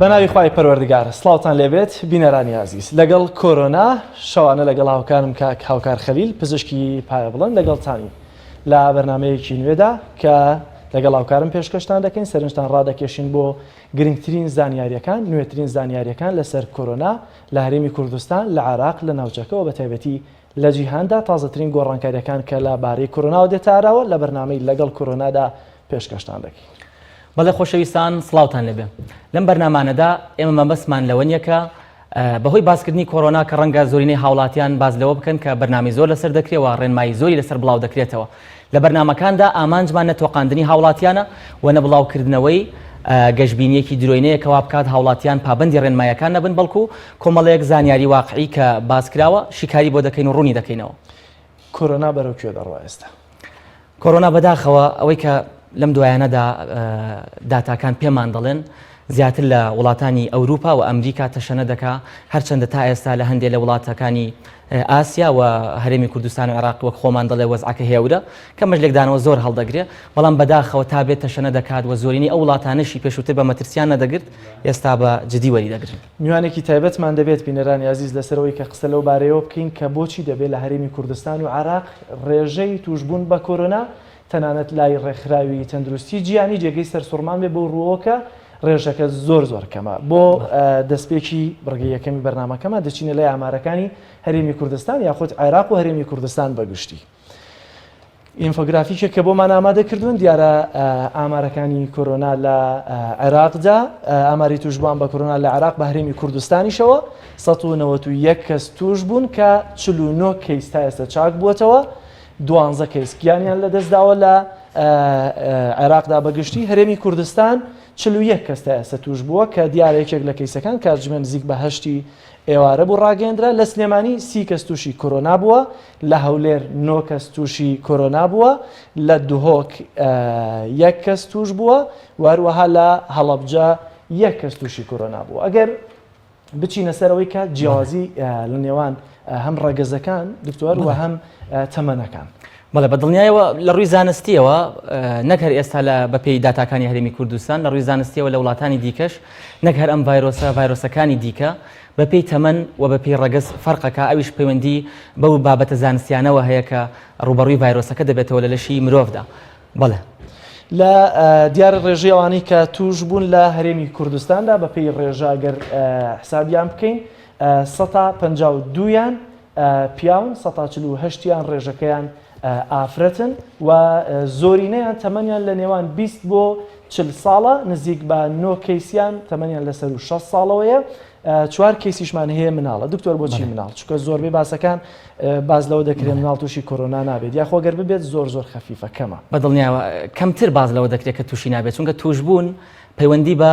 بەناوی خوای پەروەردگار سڵاوتان لێبێت بینەرانی عزیز لەگەڵ کۆرۆنا شەوانە لەگەڵ هاوکارم کاک هاوکار خەلیل پزیشکی پایە بڵند لەگەڵتانی لە بەرنامەیەکی نوێدا کە لەگەڵ هاوکارم پێشکەشتان دەکەین سەرنجتان ڕادەکێشین بۆ گرنگترین زانیاریەکان نوێترین زانیاریەکان لەسەر کۆرۆنا لە هەرێمی کوردستان لە عێراق لە ناوچەکەەوە بە تایبەتی لە جیهاندا تازەترین گۆڕانکاریەکان کە لە بارەی کۆرۆناوە دێتاراوە لە بەرنامەی لەگەڵ کۆرۆنادا پێشکەشتان دەکەین. بەڵێ خۆشەویستان سڵاوتان لەبێ لەم بەرنامانەدا ئێمە مەبەستمان لەوە نیە کە بەهۆی باسکردنی کۆرۆنا کە ڕەنگە زۆرینەی هاوڵاتیان باز لەوە بکەن کە بەرنامی زۆر لەسەر دەکرێتەوە ڕێنمایی زۆری لەسەر بڵاو دەکرێتەوە لە بەرنامەکاندا ئامانجمان نەتۆقاندنی هاوڵاتیانە و نەبڵاوکردنەوەی گەشتبینیەکی درۆینەیە کەوا بکات هاوڵاتیان پابەندی ڕێنمایەکان نەبن بەڵکو کۆمەڵەیەک زانیاری واقعی کە باسکراوە شیکاری بۆ دەکەین و ڕوونی دەکەینەوە. کۆرۆنا بەرەو کوێ دەڕوا ئێستا؟ کۆرۆنا بەداخەوە ئەوەی کە لەم دوایانەدا داتاکان پێمان دەڵێن زیاتر لە وڵاتانی ئەوروپا و ئەمریکا تەشەنە دەکا هەرچەندە تا ئێستا لە هەندێک لە وڵاتەکانی ئاسیا و هەرێمی کوردستان و عێراق وەک خۆمان دەڵێ وەزعەکە هێورە کە مەژلێکدانەوە زۆر هەڵدەگرێ بەڵام بەداخەوە تا بێت تەشەنە دەکات و زۆرینی ئەو وڵاتانەشی پێشووتر بە مەترسیان نەدەگرت ئێستا بە جدی وەری دەگرن. میوانێکی تایبەتمان دەبێت بینەرانی عزیز لەسەرەوەی کە قسە لەو بارەیەوە بکەین کە بۆچی دەبێت لە هەرێمی کوردستان و عێراق ڕێژەی توشبوون بە کۆرۆنا تەنانەت لای ڕێکخراوی تەندروستی جیهانی جێگەی سەرسوڕمان بێ بۆ ڕووەکە ڕێژەکە زۆر کەمە بۆ دەستپێکی بڕگەی یەکەمی بەرنامەکەمە دەچینە لای ئامارەکانی هەرێمی کوردستان یاخود عێراق و هەرێمی کوردستان بەگشتی. ئینفۆگرافیکێک کە بۆمان ئامادە کردوون دیارە ئامارەکانی کۆرۆنا لە عێراقدا ئاماری توشبووان بە کۆرۆنا لە عێراق بە هەرێمی کوردستانیشەوە 191 کەس توش بوون کە 49 کەیس تا ئێستا چاک بووەتەوە 12 کەیس گیانیان لە دەستداوە لە عێراقدا بەگشتی هەرێمی کوردستان 41 کەس تا ئێستا توش بووە کە دیارەیەکێک لە کەیسەکان کاتژمێر نزیک بە 8 ئێوارە بوو ڕاگەیەندرا لە سلێمانی 30 کەس تووشی کۆرۆنا بووە لە هەولێر 9 کەس تووشی کۆرۆنا بووە لە دوهۆک 1 کەس توش بووە وهروەها لە هەڵەبجە 1 کەس تووشی کۆرۆنا بووە. ئەگەر بچینە سەرەوەی کە جیاوازی لە نێوان هەم ڕەگەزەکان دکتۆر و هەم تەمەنەکان بەڵێ بە دڵنیایەوە لە ڕووی زانستیەوە نەکەر ئێستا لە بەپێی داتاکانی هەرێمی کوردستان لە ڕووی زانستیەوە لە وڵاتانی دیکەش نەکەر ئەم ڤایرۆسەکانی دیکە بەپێی تەمەن و بەپێی ڕەگەز فەرقەکە ئەویش پەیوەندی بەو بابەتە زانستیانەوە هەیە کە ڕوبەڕووی ڤایرۆسەکە دەبێتەوە لە لەشی مرۆڤدا. بەڵێ لە دیارە ڕێژەیەوانی کە توش بوون لە هەرێمی کوردستاندا بەپێی ڕێژاگەر حسابیان بکەین 152یان پیاون 148یان ڕێژەکەیان ئافرەتن و زۆرینەیان تەمەنیان لە نێوان 20 بۆ 40 ساڵە نزیک بە 9 کەیسیان تەمەنیان لەسەر و 6 ساڵەوەیە 4 کەیسیشمان هەیە مناڵە. دکتۆر بۆچی مناڵ؟ چونکە زۆربەی باسەکان باز لەوە دەکرێت مناڵ تووشی کۆرۆنا نابێت یا خۆگەر ببێت زۆر خەفیفە کەمە. بە دڵنیاوە کەمتر باز لەوە دەکرێت کە تووشی نابێت چونکە توشبوون پەیوەندی بە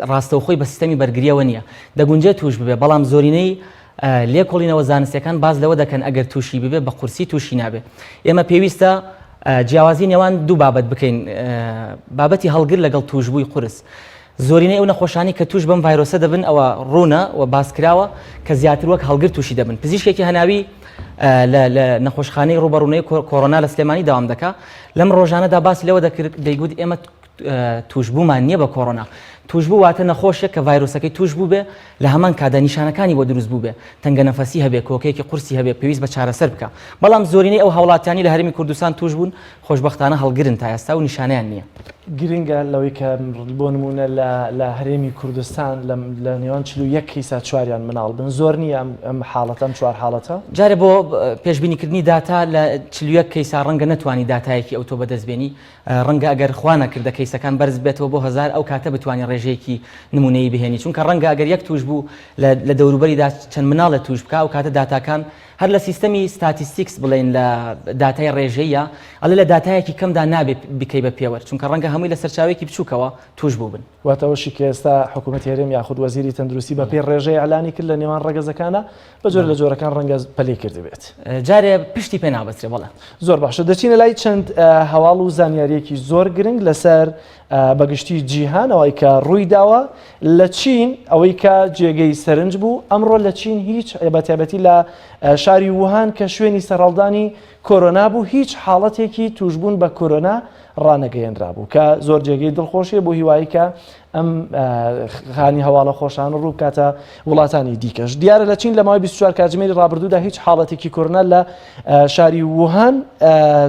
ڕاستەوخۆی بە سیستەمی بەرگریەوە نییە دەگونجێت توش ببێ بەڵام زۆرینەی لێکۆڵینەوە زانستیەکان باز لەوە دەکەن ئەگەر تووشی ببێ بە قورسی تووشی نابێت. ئێمە پێویستە جیاوازی نێوان دوو بابەت بکەین بابەتی هەڵگر لەگەڵ توشبووی قورس. زۆرینەی ئەو نەخۆشانی کە توش بەم ڤایرۆسە دەبن ئەوە ڕوونە و باسکراوە کە زیاتر وەک هەڵگر تووشی دەبن. پزیشکێکی هەناوی لە نەخۆشخانەی ڕوبەڕوونەی کۆرۆنا لە سلێمانی داوام دەکا لەم ڕۆژانەدا باسی لەوە دەکرد دەیگوت ئێمە توشبوومان نییە بە کۆرۆنا توشبوو واتە نەخۆشیە کە ڤایرۆسەکەی توش بوو بێ لە هەمان کادا نیشانەکانی بۆ دروست بوو بێ تەنگە نەفەسی هەبێ کۆکەیەکی قورسی هەبێ پێویست بە چارەسەر بکە بەڵام زۆرینەی ئەو هاوڵاتیانی لە هەرێمی کوردستان توش بوون خۆشبەختانە هەڵگرن تا ئێستا و نیشانەیان نییە. گرنگە لەوەی کە بۆ نمونە لە هەرێمی کوردستان لە نێوان 41 کەیسا 4یان مناڵ بن زۆر نییە ئەم حاڵەتە ئەم 4 حاڵەتە جارێ بۆ پێشبینیکردنی داتا لە 41 کەیسا ڕەنگە نەتوانی داتایەکی ئەوتۆ بەدەستبێنی ڕەنگە ئەگەر خوا نەکردە کەیسەکان بەرز بێتەوە بۆ 1000 ئەو کاتە بتوانین ڕێژەیەکی نمونەی بهێنی چونکە ڕەنگە ئەگەر یەک توش بوو لە دەوروبەریدا چەند مناڵە توش بکە و کاتە داتاکان هەر لە سیستەمی ستاتیستیکس بڵێن لە داتای ڕێژەیە ئەڵێ لە داتایەکی کەمدا نابێت بکەی بە پێوەەر چونکە ڕەنگە هەمووی لە سەرچاوێکی بچووکەوە توش بوو بن. واتەوەشی کە ئێستا حکوومەتی هەرێم یاخود وەزیری تەندروستی بە پێی ڕێژەی ئەعلانی کرد لە نێوان ڕەگەزەکانە بە جۆر لە جۆرەکان ڕەنگە پەلەی کردبێت جارێ پشتی پێ نابەسترێ. بەڵێ زۆر باشە دەچینە لای چەند هەواڵ و زانیاریەکی زۆر گرنگ لەسەر بەگشتی جیهان ئەوەی کە ڕووی داوە لە چین ئەوەی کە جێگەی سەرنج بوو ئەمڕۆ لە چین هیچ بەتایبەتی لە شاری ووهان کە شوێنی سەرهەڵدانی کۆرۆنا بوو هیچ حاڵەتێکی توشبوون بە کۆرۆنا ڕانەگەیەنرا بوو کە زۆر جێگەی دڵخۆشیە بۆ هیوایی کە ئەم خانی هەواڵە خۆشان ڕوو کاتە وڵاتانی دیکەش. دیارە لە چین لە ماوەی 24 کاتژمێری ڕابردوودا هیچ حاڵەتێکی کۆرۆنا لە شاری ووهان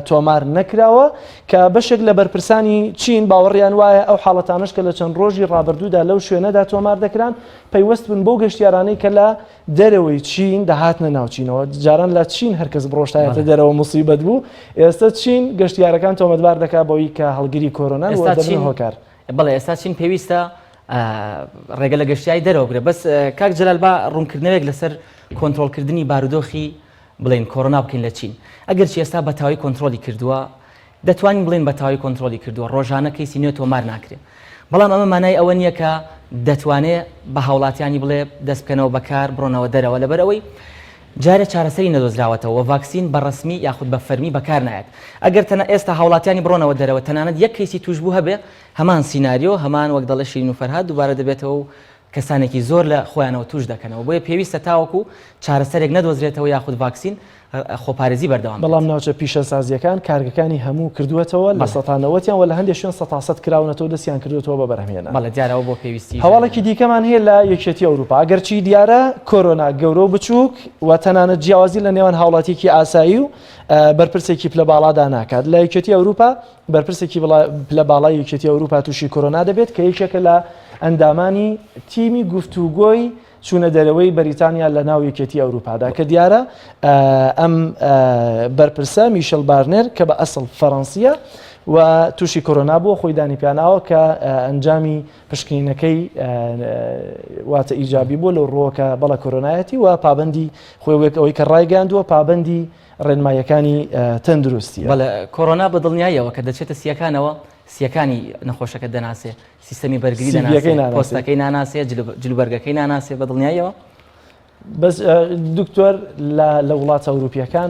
تۆمار نەکراوە کە بەشێک لە بەرپرسانی چین باوەڕیان وایە ئەو حاڵەتانش کە لە چەند ڕۆژی ڕابردوودا لەو شوێنەدا تۆمار دەکران پەیوەست بن بۆ گەشتیارانەی کە لە دەرەوەی چین دەهاتنە ناوچینەوە. جاران لە چین هەرکەس بڕۆشتایەتە دەرەوە موسیبەت بوو. ئێستا چین گەشتیارەکان تۆمەتبار دەکات بۆی کە هەڵگیری کۆرۆنان و دەبن هۆکار. بەڵێ ئێستا چین پێویستە ڕێگە لە گەشتیایی دەرەوە بگرێت. بەس کاک جەلال با ڕوونکردنەوەیەک لەسەر کۆنتڕۆڵکردنی بارودۆخی بڵێن کۆرۆنا بکەین لە چین. ئەگەر چی ئێستا بە تەواوی کۆنتڕۆلی کردووە دەتوانین بڵێن بە تەواوی کۆنتڕۆلی کردووە ڕۆژانە کەیسی نوێ تۆمار ناکرێت. بەڵام ئەمە مانای ئەوە نییە کە دەتوانێت بە هاوڵاتیانی بڵێ دەست بکەنەوە بەکار بڕۆنەوە دەرەوە لەبەرەوەی جارە چارەسەری نەدۆزراوەتەوە ڤاکسین بە ڕسمی یاخود بە فەرمی بەکار نایەت. ئەگەر ئێستا هاوڵاتیانی بڕۆنەوە دەرەوە تەنانەت یەک کەیسی توشبوو هەبێ هەمان سیناریۆ هەمان وەک دەڵێ شیرین و فەرهاد دووبارە دەبێتەوە و کەسانێکی زۆر لە خۆیانەوە توش دەکەنەوە. بۆیە پێویستە تاوەکو چارەسەرێک نەدۆزرێتەوە یاخود ڤاکسین خۆپارێزی بەردەوام. بەڵام ناوچە پیشەسازیەکان کارگەکانی هەموو کردوێتەوە لە سەتانەوەتیان و لە هەندێک شوێن 100% کراونەتەوە دەستیان کردوێتەوە بە بەرهەمهێنان. بەڵێ دیارەوە بۆ پێویستی هەواڵێکی دیکەمان هەیە لە یەکێتی ئەوروپا. ئەگەرچی دیارە کۆرۆنا گەورە و بچووک و تەنانەت جیاوازی لە نێوان هاوڵاتیەکی ئاسایی و بەرپرسێکی پلە باڵادا ناکات. لە یەکێتی ئەوروپا بەرپرسێکی پلە باڵای یەکێتی ئەوروپا تووشی کۆرۆنا دەبێت کە یەکێکە لە ئەندامانی تیمی گفتوگۆی چوونە دەرەوەی بەریتانیا لە ناو یەکێتی ئەوروپادا کە دیارە ئەم بەرپرسە میشل بارنێر کە بە ئەسڵ فەڕەنسیە و تووشی کۆرۆنا بووە خۆی دانیپیاناوە کە ئەنجامی پشکنینەکەی واتە ئیجابی بووە لەو ڕۆکە بەڵە کۆرۆنایەتی و پابەندی خۆی ئەوەی کە ڕایگەاندووە پابەندی ڕێنماییەکانی تەندروستیە. بەڵێ کۆرۆنا بە دڵنیاییەوە کە دەچێتە سیەکانەوە سیەکانی نەخۆشەکە دەناسێ سیستەمی بەرگری دەناسێ پۆستەکەی ناناسێ جلوبەرگەکەی ناناسێ بە دڵنیاییەوە. بەس دکتۆر لە وڵاتە ئەوروپیەکان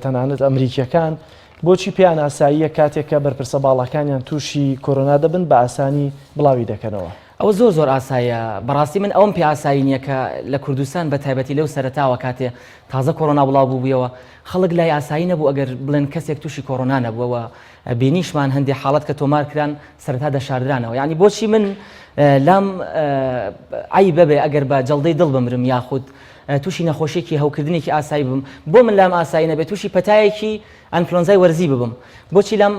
تەنانەت ئەمریکیەکان بۆچی پێیان ئاساییە کاتێک کە بەرپرسە باڵەکانیان تووشی کۆرۆنا دەبن بە ئاسانی بڵاوی دەکەنەوە؟ ئەوە زۆر ئاساییە. بەڕاستی من ئەوم پێ ئاسایی نییە کە لە کوردستان بە تایبەتی لەو سەرەتاوە کاتێ تازە کۆرۆنا بڵاو بووبیەوە خەڵک لای ئاسایی نەبوو ئەگەر بڵێن کەسێک تووشی کۆرۆنا نەبووەوە بینیشمان هەندێک حاڵەت کە تۆمار کران سەرەتا دەشاردرانەوە. یعنی بۆچی من لام ئای بەبێ ئەگەر بە جەڵدەی دڵ بمرم یاخود تووشی نەخۆشیێکی هەوکردنێکی ئاسایی بم بۆ من لام ئاسایی نەبێت تووشی پەتایەکی ئەنفلۆنزای وەرزی ببم بۆچی لام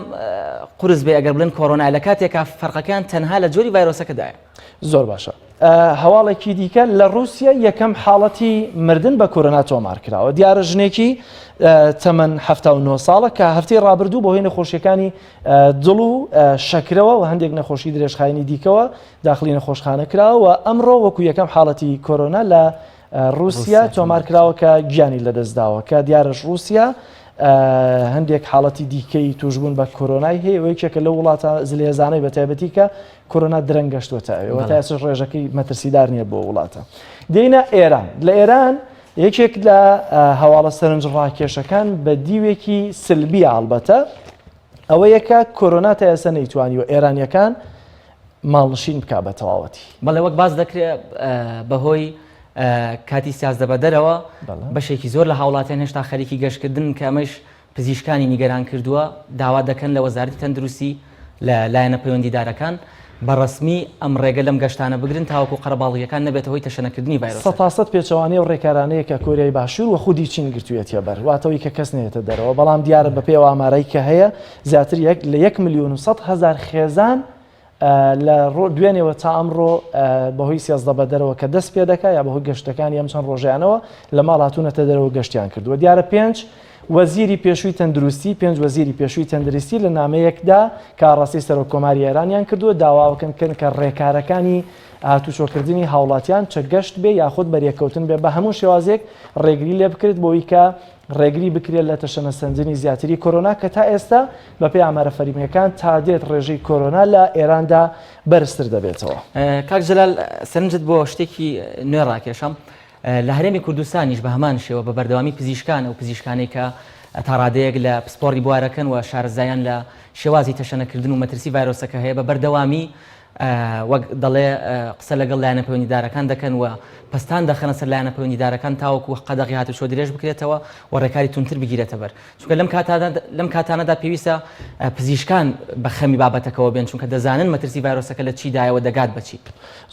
قورس بێ ئەگەر بڵێن کۆرۆنا لە کاتێکا فەرقەکان تەنها لە جۆری ڤایرۆسەکەدایە. زۆر باشە. هەواڵێکی دیکە لە رووسیا یەکەم حاڵەتی مردن بە کۆرۆنا تۆمار کراوە. دیارە ژنێکی تەمەن 79 ساڵە کە هەفتەی ڕابردوو بۆ هۆی نەخۆشیەکانی دڵ و شەکرەوە و هەندێک نەخۆشی درێژخایەنی دیکەوە داخلی نەخۆشخانە کراوە و ئەمڕۆ وەکو یەکەم حاڵەتی کۆرۆنا لە رووسیا تۆمار کراوە کە گیانی لەدەستداوە کە دیارەش رووسیا هەندێک حاڵەتی دیکەی توشبوون بە کۆرۆنای هەیە و یەکێکە لە وڵاتە زلێزانەی بە تایبەتی کە کۆرۆنا درەنگەشتوەتە ئەوە تا ئێستا ڕێژەکەی مەترسیدار نییە بۆ وڵاتە. دێنە ئێران. لە ئێران یەکێک لە هەواڵە سەرنج ڕاکێشەکان بە دیوێکی سلبی ئالبەتە ئەوە یەکە کۆرۆنا تا ئێستا نەیتوانی و ئێرانیەکان ماڵنشین بکا بە تەواوەتی. بەڵێ وەک باز دەکرێت بەهۆی کاتی سیاز دەبەدەرەوە بەشێکی زۆر لە هاوڵاتیان هێشتا خەریکی گەشتکردن کە ئەمەش پزیشکانی نیگەران کردووە داوا دەکەن لە وەزارەتی تەندروستی لە لایەنە پەیوەندیدارەکان بە ڕسمی ئەم ڕێگە لەم گەشتانە بگرن تاوەکو قەرەباڵغیەکان نەبێتە هۆی تەشەنەکردنی ڤایرۆس. 100% پێچەوانەی و ڕێکارانەیە کە کۆریای باشوور و خودی چین گرتوویەتە بەر واتەوەی کە کەس نێتە دەرەوە. بەڵام دیارە بە پێی ئامارەی کە هەیە زیاتر لە 1,100,000 خێزان لە دوێنێەوە تا ئەمڕۆ بەهۆی سیازدە بە دەرەوە کە دەست پێ دەکات یا بەهۆی گەشتەکانی ئەم چەند ڕۆژیانەوە لە ماڵ هاتوونەتە دەرەوە گەشتیان کردووە. دیارە 5 وەزیری پێشووی تەندروستی 5 وەزیری پێشووی تەندروستی لە نامەیەکدا کاڕاستی سەرۆک کۆماری ئێرانیان کردووە داواکەن کە ڕێکارەکانی هاتوچۆکردنی هاوڵاتیان چە گەشت بێ یاخود بەریەکەوتن بێ بە هەموو شێوازێک ڕێگری لێ بکرێت بۆی کە ڕێگری بکرێت لە تەشەنە سنجنی زیاتری کۆرۆنا کە تا ئێستا بە پێی ئامارە فەرمیەکان تا دێت ڕێژەی کۆرۆنا لە ئێراندا بەرزتر دەبێتەوە. کاک جەلال سەرنجت بۆ شتێکی نوێ ڕاکێشم لە هەرێمی کوردستانیش بە هەمان شێوە بە بەردەوامی پزیشکان و پزیشکانێک کە تا ڕادەیەک لە پسپۆڕی بوارەکەن و شارەزایان لە شێوازی تەشەنەکردن و مەترسی ڤایرۆسەکە هەیە بە بەردەوامی وەک دەڵێ قسە لەگەڵ لایەنە پەیوەندیدارەکان دەکەن و پستان دەخەنە سەر لایەنە پەیوەندیدارەکان تاوەکو قەدەغی هاتوچۆ درێژ بکرێتەوە و ڕێکاری تونتر بگیرێتە بەر چونکە لەم کاتانەدا پێویستە پزیشکان بە خەمی بابەتەکەەوە بێن چونکە دەزانن مەترسی ڤایرۆسەکە لە چیدایەوە دەگات بچی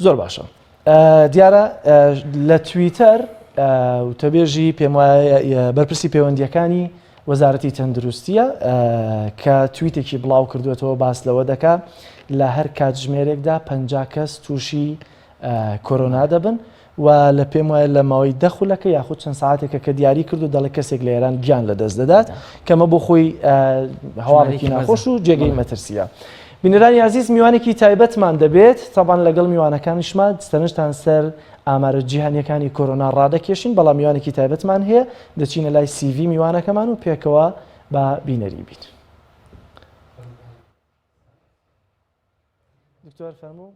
زۆر باشە دیارە لە تویتەر وتەبێژی پێم وایە بەرپرسی پەیوەندیەکانی وەزارەتی تەندروستیە کە تویتێکی بڵاو کردوێتەوە باس لەوە دەکات لە هەر کاتژمێرێکدا 50 کەس تووشی کۆرۆنا دەبن و لە پێم وایە لە ماوەی دەخولەکە یاخود چەند ساعتێکە کە دیاری کرد و دەڵێ کەسێک لە ئێران گیان لەدەست دەدات کەمە بۆ خۆی هەواڵێکی ناخۆش و جێگەی مەترسیە. بینەرانی عزیز میوانێکی تایبەتمان دەبێت تاوان لەگەڵ میوانەکانیشمان دەستەنشتان سەر ئامارە جیهانیەکانی کۆرۆنا ڕادەکێشین بەڵام میوانێکی تایبەتمان هەیە دەچینە لای CV میوانەکەمان و پێکەوە بە بینەری بیت. دکتۆر فەرموو.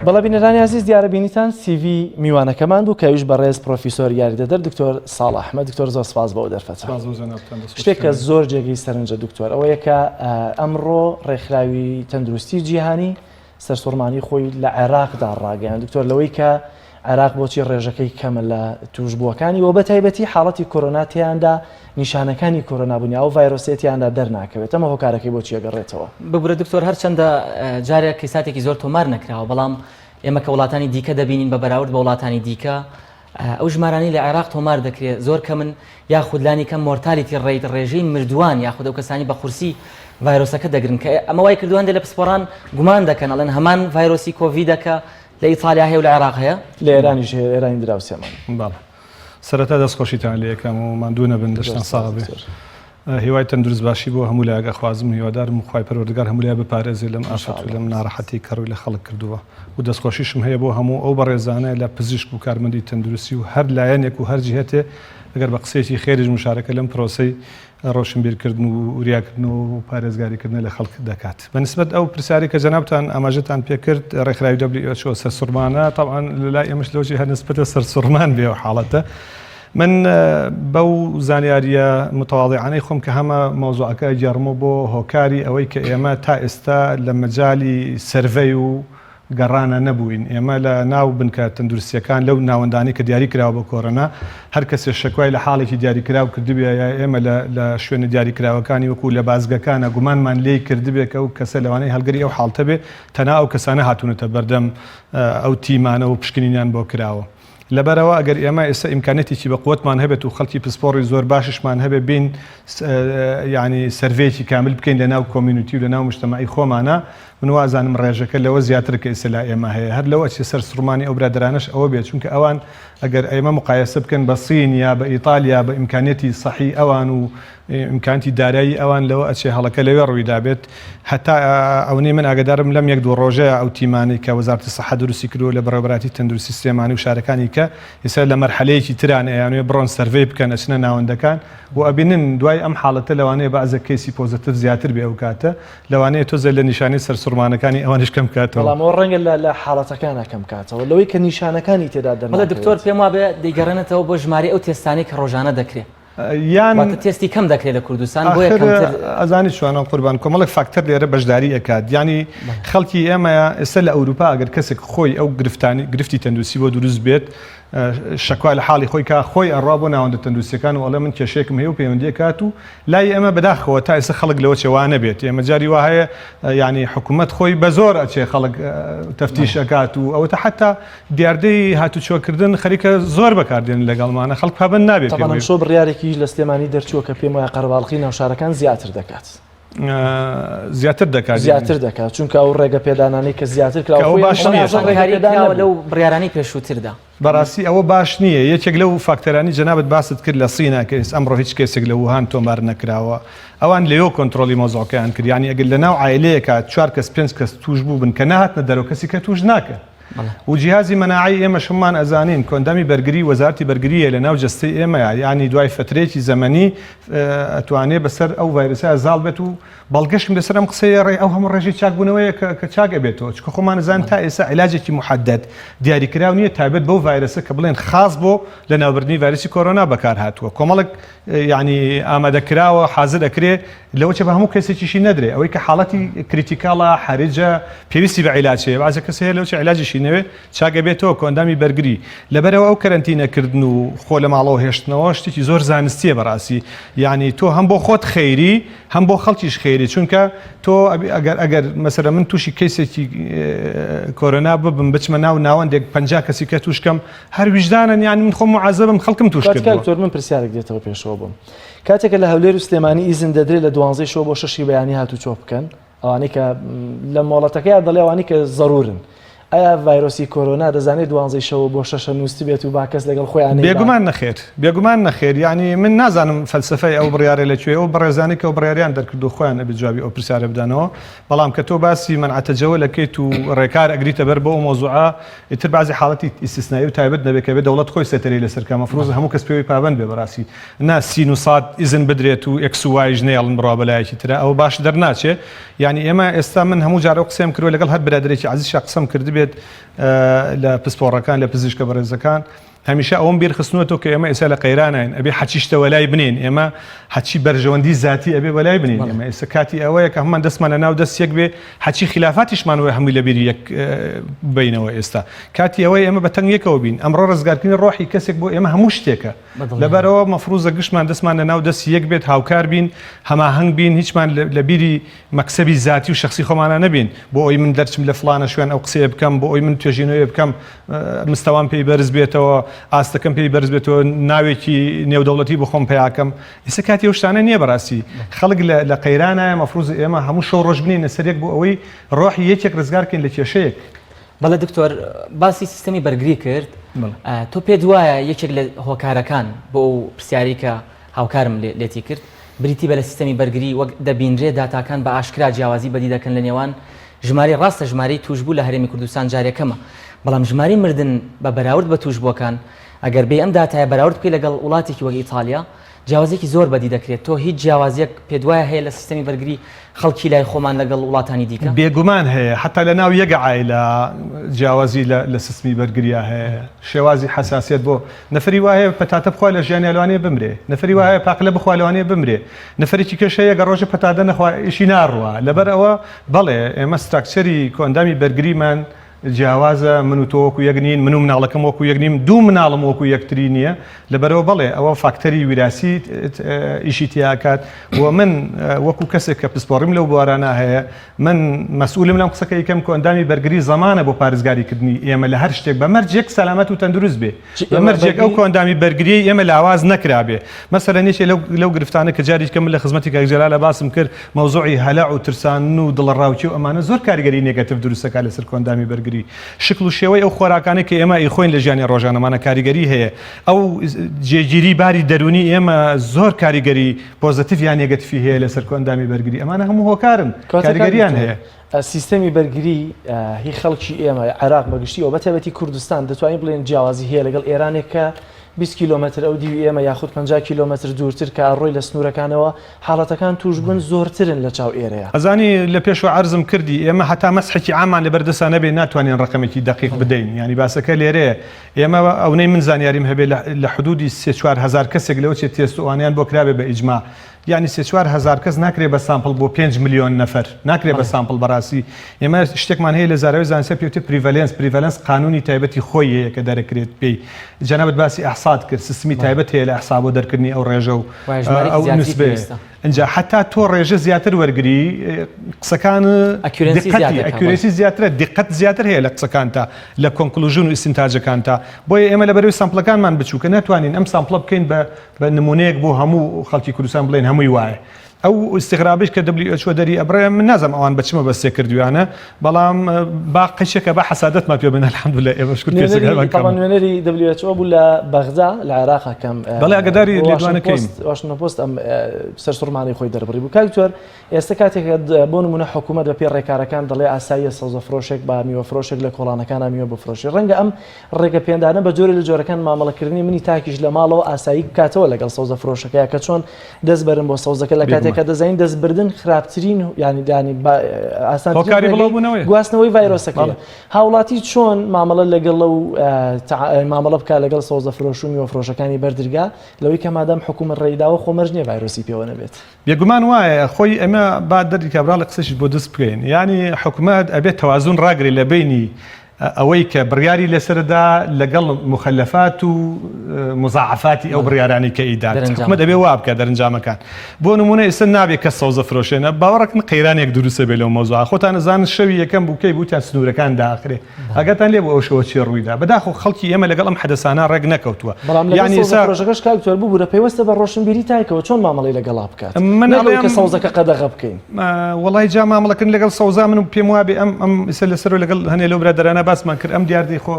بەڵێ بینەرانی عزیز دیارە بینیتان CV میوانەکەمان بوو کەویش بەڕێز پڕۆفیسۆری یاریدە دکتۆر ساڵح دکتۆر زۆر سپاس بەوە دەرفەتە. شتێکە زۆر جێگەی سەرنجە دکتۆر ئەوەیە کە ئەمڕۆ ڕێکخراوی تەندروستی جیهانی سەرسوڕمانی خۆی لە عێراقدا ڕاگەیاند دکتۆر لەوەی کە عێراق بۆچی ڕێژەکەی کەمە لە توشبووەکانی و بەتایبەتی حاڵەتی کۆرۆنا تیاندا نیشانەکانی کۆرۆنابوونی ئەو ڤایرۆسێتیاندا دەرناکەوێت ئەمە هۆکارەکەی بۆچی ئەگەڕێتەوە. ببورە دکتۆر هەرچەندە جارێک کەساتێکی زۆر تۆمار نەکراوە بەڵام ئێمە کە وڵاتانی دیکە دەبینین بە بەراورد بە وڵاتانی دیکە ئەو ژمارانی لە عێراق تۆمار دەکرێت زۆر کە من یاخودلانی کەم مۆرتالیتی ڕێیت ڕێژەی مردووان یاخود ئەو کەسانی بە قورسی ڤایرۆسەکە دەگرن کە ئەمە وای کردوان لە پسپۆڕان گومان دەکەن ئەڵێن هەمان ڤایرۆسی کۆڤیدەکە لە ئیتالیا هەیە و لە عێراق هەیە لە ئێرانیش هەیە ئێرانی دراوسێمان. باڵە سەرەتا دەستخۆشیتان لێ یەکەم و ماندوو نەبن دەشتان ساغ بێ هیوای تەندروست باشی بۆ هەموو لایەک ئەخوازم هیوادارم خوای پەروەردگار هەموو لای بپارێزێ لەم ئافەت و لەم ناڕەحەتی کەڕووی لە خەڵک کردووە و دەستخۆشیشم هەیە بۆ هەموو ئەو بەڕێزانە لە پزیشک و کارمەندی تەندروستی و هەر لایەنێک و هەر جهەتێ ئەگەر بە قسێکی خێریش مشارەکە لەم پرۆسەی ڕۆشنبیرکردن و وریاکردن و پارێزگاریکردن لە خەڵک دەکات. بەنسبەت ئەو پرسیاری کە جەنابتان ئاماژەتان پێکرد ڕێکخراوی WHO سەرسوڕمانە تەڵعاً لەلای ئێمەش لەوجی هەر نسبەتە سەرسوڕمان بێ و حاڵەتە من بەو زانیاریە متواضعانەی خۆم کە هەمە مۆزوعەکە گەڕمە بۆ هۆکاری ئەوەی کە ئێمە تا ئێستا لە مەجای سەرڤەی و گەڕانە نەبووین ئێمە لە ناو بنکە تەندروستیەکان لەو ناوەندانی کە دیاری کراوە بە کۆرۆنا هەر کەسێ شەکوای لە حاڵێکی دیاریکراو کردبێ یا ئێمە لە شوێنە دیاریکراوەکانی وەکو لە بازگەکانە گومانمان لێی کردبێ کە ئەو کەسە لەوانەیە هەڵگەری ئەو حاڵتە بێ تەنها ئەو کەسانە هاتوونەتە بەردەم ئەو تیمانە و پشکنینیان بۆ کراوە. لەبەرەوە ئەگەر ئێمە ئێستا ئیمکانێتێکی بە قوتمان هەبێت و خەڵکی پسپۆڕی زۆر باششمان هەبێ بین ینی سەرڤێکی کامل بکەین لە ناو کۆمیونیتی و لە ناو مجتەمەعی خۆمانە من وازانم ڕێژەکە لەوە زیاتر کە ئێستا لا ئێمە هەیە هەر لەوە چی سەر سوڕمانی ئەو برادرانەش ئەوە بێت چونکە ئەوان ئەگەر ئێمە مقایسە بکەن بە سین یا بە ئیتالیا بە ئیمکانێتی سەحی ئەوان و ئیمکانتی دارایی ئەوان لەوە ئەچێ هەڵەکە لەوێ ڕوویدا بێت هەتا ئەوەی من ئاگدارم لەم یەک دوو ڕۆژەیە ئەو تیمانی کە وەزارەتی سەحە دروستی کردووە لە بەڕێوەبەراتی تەندروستی سلێمانی و شارەکانی کە ئێستا لە مەرحەلەیەکی تران ئەیانوێ بڕۆن سەرڤەی بکەن ئەچنە ناوەندەکان و ئەبینن دوای ئەم حاڵەتە لەوانەیە بەعزە کەیسی پۆزیتیڤ زیاتر بێ ئەو کاتە لەوانەیە تۆزە لە نیشانەی سەرسوڕمانەکانی ئەوانش کەم کاتەوە بەڵام ڕەنگە لە حاڵەتەکانە کەم کاتەوە لەوەی کە نیشانەکانی تێدا دەڵێ دکتۆر پێم وابێ دەیگەڕێنێتەوە بۆ ژمارە ئەو تێستانی کە ڕۆژانە دەکرێت یان تێستی کەم دەکرێت لە کوردستان بۆ یەکەمتر ئەزانی چوانە قوربان کۆمەڵێک فاکتەر لێرە بەشداری ئەکات ینی خەڵکی ئێمە ئێستا لە ئەوروپا ئەگەر کەسێک خۆی ئەو گرفتی تەندروستی بۆ دروست بێت شەکوا لە حاڵی خۆی کا خۆی ئەڕوا بۆ ناوەندە تەندروستیەکان و ئەڵێ من کێشەیەکم هەیە و پەیوەندی کات و لای ئێمە بەداخەوە تا ئێستا خەڵک لەوە چێوانە بێت ئێمە جاری وا هەیە ینی حکوومەت خۆی بە زۆر ئەچێ خەڵک تەفتیش ئەکات و ئەوە تا حتا دیاردەی هاتوچۆکردن خەریکە زۆر بەکاردێن لەگەڵمانە خەڵک پابند نابێت شۆ بڕیارێکی لە سلێمانی دەرچووە کە پێم وایە قەرەباڵغی ناوشارەکان زیاتر دەکات زیاتر دەکات چونکە ئەو ڕێگە پێدانانەی کە زیاتر کراوە باش نییە لەو بڕیارانی پێشووتردا بەڕاستی ئەوە باش نییە یەکێک لەو فاکتەرانی جەنابەت باست کرد لە سینە کە ئەمڕۆ هیچ کەسێک لە ووهان تۆمار نەکراوە ئەوان لێەوە کۆنتترۆلی مۆزۆکەیان کرد ینی ئەگەر لە ناو عایلەیەکە 4 کەس 5 کەس توش بوو بن کە نهاتنە دەرەوە کەسی کە توش ناکە و جیهازی مەناعی ئێمە شمان ئەزانین کۆندامی بەرگری وەزارەتی بەرگریە لە ناو جستەی ئێمە ینی دوای فترێکی زەمەنی ئەتوانێت بەسەر ئەو ڤایرسە زاڵ بێت و بەڵگەشم لەسەر ئەم قسەیە ڕێ ئەو هەموو ڕێژی چاکبوونەوەیە کە چاکە بێتەوە چکە خۆمان نزان تا ئێستا علاجێکی محدد دیاریکراو نییە تایبەت بەو ڤایرسە کە بڵێن خاص بۆ لە ناوبردنی ڤایرسی کۆرۆنا بەکار هاتووە کۆمەڵک ینی ئامادەکراوە حازر دەکرێت لەوە چە بە هەموو کەسێکیشی نەدرێ ئەوەی کە حاڵەتی کریتیکاڵە حرجە پێویستی بە عیلاجەیە بازە کەس هەیە لەو چ عیلاجیشی نەوێت چاکە بێتەوە کۆندامی بەرگری لەبەرەوە ئەو کەرەنتینەکردن و خۆ لە ماڵەوە هێشتنەوە شتێکی زۆر زانستیە بەڕاستی ینی تۆ هەم بۆ خۆت خەیری هەم بۆ خەڵکیش خەیری چونکە تۆ ئەگەر مەسەرە من تووشی کەیسێکی کۆرۆنا ببم بچمە ناو ناوەندێک 50 کەسی کە توشکەم هەر ویژدانن یانی من خۆم معەزەبم خەڵکم توش کردووە من پرسیارێک دێتەوە پێشەوە بووم کاتێکە لە هەولێر و سلێمانی ئیزن دەدرێت لە 12 شەو بۆ 6 بەیانی هاتوچۆ بکەن ئەوانەی کە لە مۆڵەتەکەیان دەڵێ ئەوانەی کە زەڕورن ئایا ڤایرۆسی کۆرۆنا دەزانێت 12 شەو بۆ 6 نووسی بێت و باکەس لەگەڵ خۆیان بێگومان نەخێر ینی من نازانم فەلسفەی ئەو بڕیارە لەکوێ ئەو بەڕێزانی کە ئەو بڕیاریان دەرکردو خۆیان ئەبێت جوابی ئەو پرسیارە بدەنەوە بەڵام کە تۆ باسی منعەتە جەولەکەیت و ڕێکار ئەگریتە بەر بۆ ئەو مۆزوعە ئیتر بعضی حاڵەتی ئیستیسنایی و تایبەت دەبێت کە بێت دەوڵەت خۆی سەتەرەی لەسەر کە مەفروض هەموو کەس پێوەی پابەند بێ بەڕاستی نا سین و ساد ئیزن بدرێت و ئێکس و وایژ نێڵن بڕوا بەلایەکی ترە ئەوە باش دەرناچێ ینی ئێمە ئێستا من هەموو جارە قسەم کردووە لەگەڵ هەر برادێکی عەزیزشا قسەم کردبێت لە پسپۆڕەکان لە پزیشکە بەڕێزەکان هەمیشە ئەوم بیرخستنەوە کە ئێمە ئێستا لە قەیرانین ئەبێ حەچیشتەوە لای بنین ئێمە حەچی بەرژەوەندی زیاتی ئەبێ بەلای بنین ئێمە ئێستا کاتی ئەوەیە کە هەممان دەستمان لە ناو دەستێک بێ حەچی خلافاتیشمانەوەی هەمووی لە بیری یەک بینەوە ئێستا کاتی ئەوەی ئێمە بەتەنگ یەکەوە بین ئەمڕۆ ڕزگارکردنی ڕۆحی کەسێک بۆ ئێمە هەموو شتێکە لەبەرەوە مەفروضە گشتمان دەستمان لە ناو دەستی یەک بێت هاوکار بین هەماهەنگ بین هیچمان لە بیری مەکسەبی زیاتی و شخصی خۆمانە نەبین بۆ ئەوی من دەرچم لە فلانە شوێن ئەو قسەیە بکەم بۆ ئەوی من توێژینەوەی بکەم مستەوام پێی بەرز بێتەوە ئاستەکەم پێی بەرز بێتەوە ناوێکی نێودەوڵەتی بخۆم پێیاکەم ئێستا کاتی ئەو شتانە نییە بەڕاستی خەڵک لە قەیرانایە مەفروض ئێمە هەموو شەو ڕۆژ بنین سەرێک بۆ ئەوەی ڕۆحی یەکێک ڕزگارکەین لە کێشەیەک بەڵێ دکتۆر باسی سیستەمی بەرگری کرد تۆ پێت وایە یەکێک لە هۆکارەکان بۆ ئەو پرسیاری کە هاوکارم لێتی کرد بریتی بە لە سیستەمی بەرگری وەک دەبینرێ داتاکان بە ئاشکرا جیاوازی بەدی دەکەن لە نێوان ژماری ڕاستە ژماری توشبوو لە هەرێمی کوردستان جارێکەمە بەڵام ژماری مردن بە بەراورد بە توشبووەکان ئەگەر بێ ئەم داتایە بەراورد بکەی لەگەڵ وڵاتێکی وەک ئیتالیا جیاوازێکی زۆر بەدی دەکرێت تۆ هیچ جیاوازیەک پێت وایە هەیە لە سیستەمی بەرگری خەڵکی لای خۆمان لەگەڵ وڵاتانی دیکە بێگومان هەیە حتا لە ناو یەک عایلە جیاوازی لە سیستمی بەرگریە هەیە شێوازی حساسیت بۆ نەفری وایە پەتاتە بخوا لە ژیانی لەوانەیە بمرێ نەفری وایە پاقلە بخوا لەوانەیە بمرێ نەفرێکی کەش هەیە گە ڕۆژە پەتاتە نەخوا ئیشی ناڕوە لەبەر ئەوە بەڵێ ئێمە ستراکچەری کۆندامی بەرگریمان جیاوازە من و تۆ وەکو یەک نین من و مناڵەکەم وەکو یەک نیم دوو مناڵم وەکو یەکتری نییە لەبەرەوە بەڵێ ئەوە فاکتەری ویراسی ئیشی تیاکات و من وەکو کەسێک کە پسپۆڕیم لەو بوارانە هەیە من مەسئولم لەم قسەکە یەکەم کۆندامی بەرگری زەمانە بۆ پارێزگاریکردنی ئێمە لە هەر شتێک بە مەرجێک سەلامەت و تەندروست بێ بە مەرجێک ئەو کۆندامی بەرگری ئێمە لاواز نەکرابێ مەسەلەن یەکێ لەو گرفتانە کە جاریکە من لە خزمەتی کاکجەلالە باسم کرد مەوزوعی هەلع و ترسان و دڵڕاوکی و ئەمانە زۆر کاریگەری نێگەتیڤ دروستەکە لەسەر کۆندامی بەرگری شکل و شێوەی ئەو خۆراکانە کە ئێمە ئیخۆین لە ژیانی ڕۆژانەمانە کاریگەری هەیە ئەو جێگیری باری دەرونی ئێمە زۆر کاریگەری پۆزتیڤ یان نێگەتیڤی هەیە لەسەر کۆندامی بەرگری ئەمانە هەموو هۆکارن کاریگەریان هەیە سیستەمی بەرگری هی خەڵکی ئێمە عێراق بەگشتیەوە بە تایبەتی کوردستان دەتوانین بڵێن جیاوازی هەیە لەگەڵ ئێرانێک کە 20 کیلومتر ئەو دیوی ئێمە یاخود 50 کیلومتر دوورتر کە ڕۆی لە سنوورەکانەوە حاڵەتەکان توشبوون زۆرترن لە چاو ئێرەیە ئەزانی لە پێشوە عەرزم کردی ئێمە هەتا مەسحێکی عامان لە بەردەسان نەبێ ناتوانین ڕقمێکی دقیق بدەین ینی باسەکە لێرەیە ئێمە ئەوەی من زانیاریم هەبێ لە حدودی 3-4 هزار کەسێک لەوە چێت تێست ئەوانیان بۆ کرابێ بە ئیجماع یعنی 3-4 کەس ناکرێت بە سامپڵ بۆ 5 میلیۆن نەفەر ناکرێت بە سامپڵ بەڕاستی ئێمە شتێکمان هەیە لە زاراوی زانستی پێوتێت پریڤالێنس قانونی تایبەتی خۆی هەیە کە دەرەکرێت پێی جەنابەت باسی ئەحساد کرد سیستمی تایبەت هەیە لە ئەحساب بۆ دەرکردنی ئەو ڕێژە و ئەو نسبەیە اینجا حتا تۆ ڕێژە زیاتر وەرگری قسەکان ئەکیورێسی زیاترە دقت زیاتر هەیە لە قسەکانتە لە کۆنکلوژن و ئیسینتاجەکانتە بۆیە ئێمە لەبەرەوەی سامپڵەکانمان بچووکە ناتوانین ئەم سامپڵە بکەین بە نمونەیەک بۆ هەموو خەڵکی کوردستان بڵێن هەمووی وایە ئەو استغرابش کە WHO دەری ئەبرێ من نازم ئەوان بچمە بەستێ کردویانە بەڵام با قەیشێکە بە حەسادەتمان پێ بن الحەمدولillah ئێمە شکر نوێنەری WHO بوو لە بەغدا لە عێراق کەم بەڵێ ئەگەداری لێدوانەکەین واشنگتن پۆست ئەم سەرسوڕمانی خۆی دەربڕی بوو کاکتۆر ئێستا کاتێک بۆ نمونە حکوومەت بە پێ ڕێکارەکان دەڵێ ئاساییە سەوزەفرۆشێک با میوەفرۆشێک لە کۆڵانەکانە میوە بفرۆشی ڕەنگە ئەم ڕێگە پێدانە بە جۆرە لە جۆرەکان مامەڵەکردنی منی تاکیش لە ماڵەوە ئاسایی بکاتەوە لەگەڵ سەوزەفرۆشەکەیە کە چۆن دەست بەرن بۆ سەوزەکە لە کاتێکە دەزانین دەست بردن خراپترین ینی ئاسانترین گواستنەوەی ڤایرۆسەکە هاوڵاتی چۆن مامەڵە لەگەڵ و مامەڵە بکات لەگەڵ سەوزەفرۆش و میوەفرۆشەکانی بەردرگا لەوەی کە مادام حکوومەت ڕێیداوە خۆمەرج نییە ڤایرۆسی پێوە نەبێت بێگومان وایە خۆی ئەمە با دەری کابرا لە قسەش بۆ دەست بکەین ینی حکوومەت ئەبێت تەوازون ڕاگری لە بینی ئەوەی کە بڕیاری لەسەردا لەگەڵ مخلفات و مزاعفاتی ئەو بڕیارانی کە ئیدات حکوومەت دەبێ وا بکە دەرەنجامەکان بۆ نمونە ئێستا نابێت کە سەوزە فرۆشێنە باوەڕێکن قەیرانێک دروستە بێت لەو مۆزوع خۆتان نەزانن شەوی یەکەم بووکەی بوتیان سنوورەکان داخرێ ئەگەتان لێ بۆ ئەو شەوە چی ڕوویدا بەداخۆ خەڵکی ئێمە لەگەڵ ئەم حەدەسانە ڕێک نەکەوتووە یعنی سەوزەفرۆشەکەش کاکتۆر بوو بوورە پێوەستە بە ڕۆشنبیری تایکەوە چۆن مامەڵەی لەگەڵا بکات من کە سەوزەکە قەدەغە بکەین وەڵای جا مامەڵەکردن لەگەڵ سەوزا من و پێم وابێ ئەم ئێستا لەسەر لەگەڵ هەنێ لەو برادەرانە باسمان کرد ئەم دیاردەی خۆ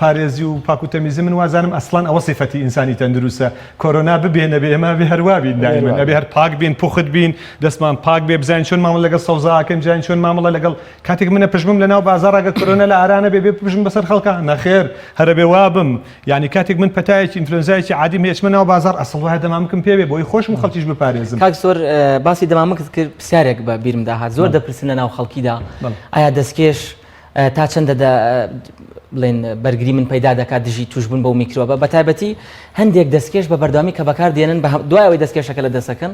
پارێزی و پاکوتەمیزی من وازانم ئەسڵان ئەوە سیفەتی ئینسانی تەندروستە کۆرۆنا ببێنە بێ ئێمە بێ هەروە بین دائیمەن ئەبێ هەر پاک بین پوخت بین دەستمان پاک بێ بزانین چۆن مامەڵە لەگەڵ سەوزاکەین بزانین چۆن مامەڵە لەگەڵ کاتێک منە پشمم لەناو بازاڕ ئەگەر کۆرۆنا لە ئارانە بێ پشم بەسەر خەڵکە نەخێر هەرە بێ وابم یعنی کاتێک من پەتایەکی ئینفلۆنزایەکی عادیم هێچمە ناو بازاڕ ئەسڵ وایە دەمامکم پێ بێ بۆی خۆشم خەڵکیش بپارێزم کاک زۆر باسی دەمامەکەت کرد پرسیارێک بە بیرم داهات زۆر دەپرسن لە ناو خەڵکیدا ئایا دەستکێش تا چەندە بڵێن بەرگری من پەیدا دەکات دژی توشبوون بە و میکرۆبە بە تایبەتی هەندێک دەستکێش بە بەردەوامی کە بەکار دێنن دوایەوەی دەستکێشەکە لە دەسەکەن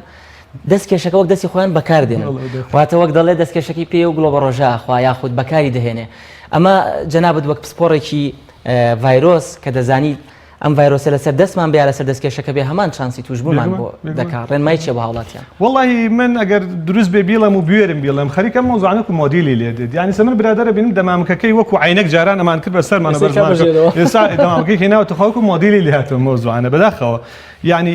دەستکێشەکە وەک دەستی خۆیان بەکاردێنن واتە وەک دەڵێ دەستکێشەکەی پێ و گڵۆبە ڕۆژاخوا یاخود بەکاری دەهێنێ ئەمە جەنابەت وەک پسپۆڕێکی ڤایرۆس کە دەزانی ئەم ڤایرۆسە لەسەر دەستمان بیا لەسەر دەستکێشەکە بێ هەمان چانسی توشبوونمان بۆ دەکات ڕێنمای چیە بە هاوڵاتیان وەڵی من ئەگەر دروست بێ بیڵم و بێرم بیڵم خەریکە مۆزوعانێک و مۆدیلی لێ دێت یعنی سەمر برادەرە بینم دەمامکەکەی وەکو عینەک جاران ئەمان کرد بەسەرمانە ئێستا دەمامکەی هێناوە تخواوەکو مۆدیلی لێ هاتووە مۆزوعانە بەداخەوە یعنی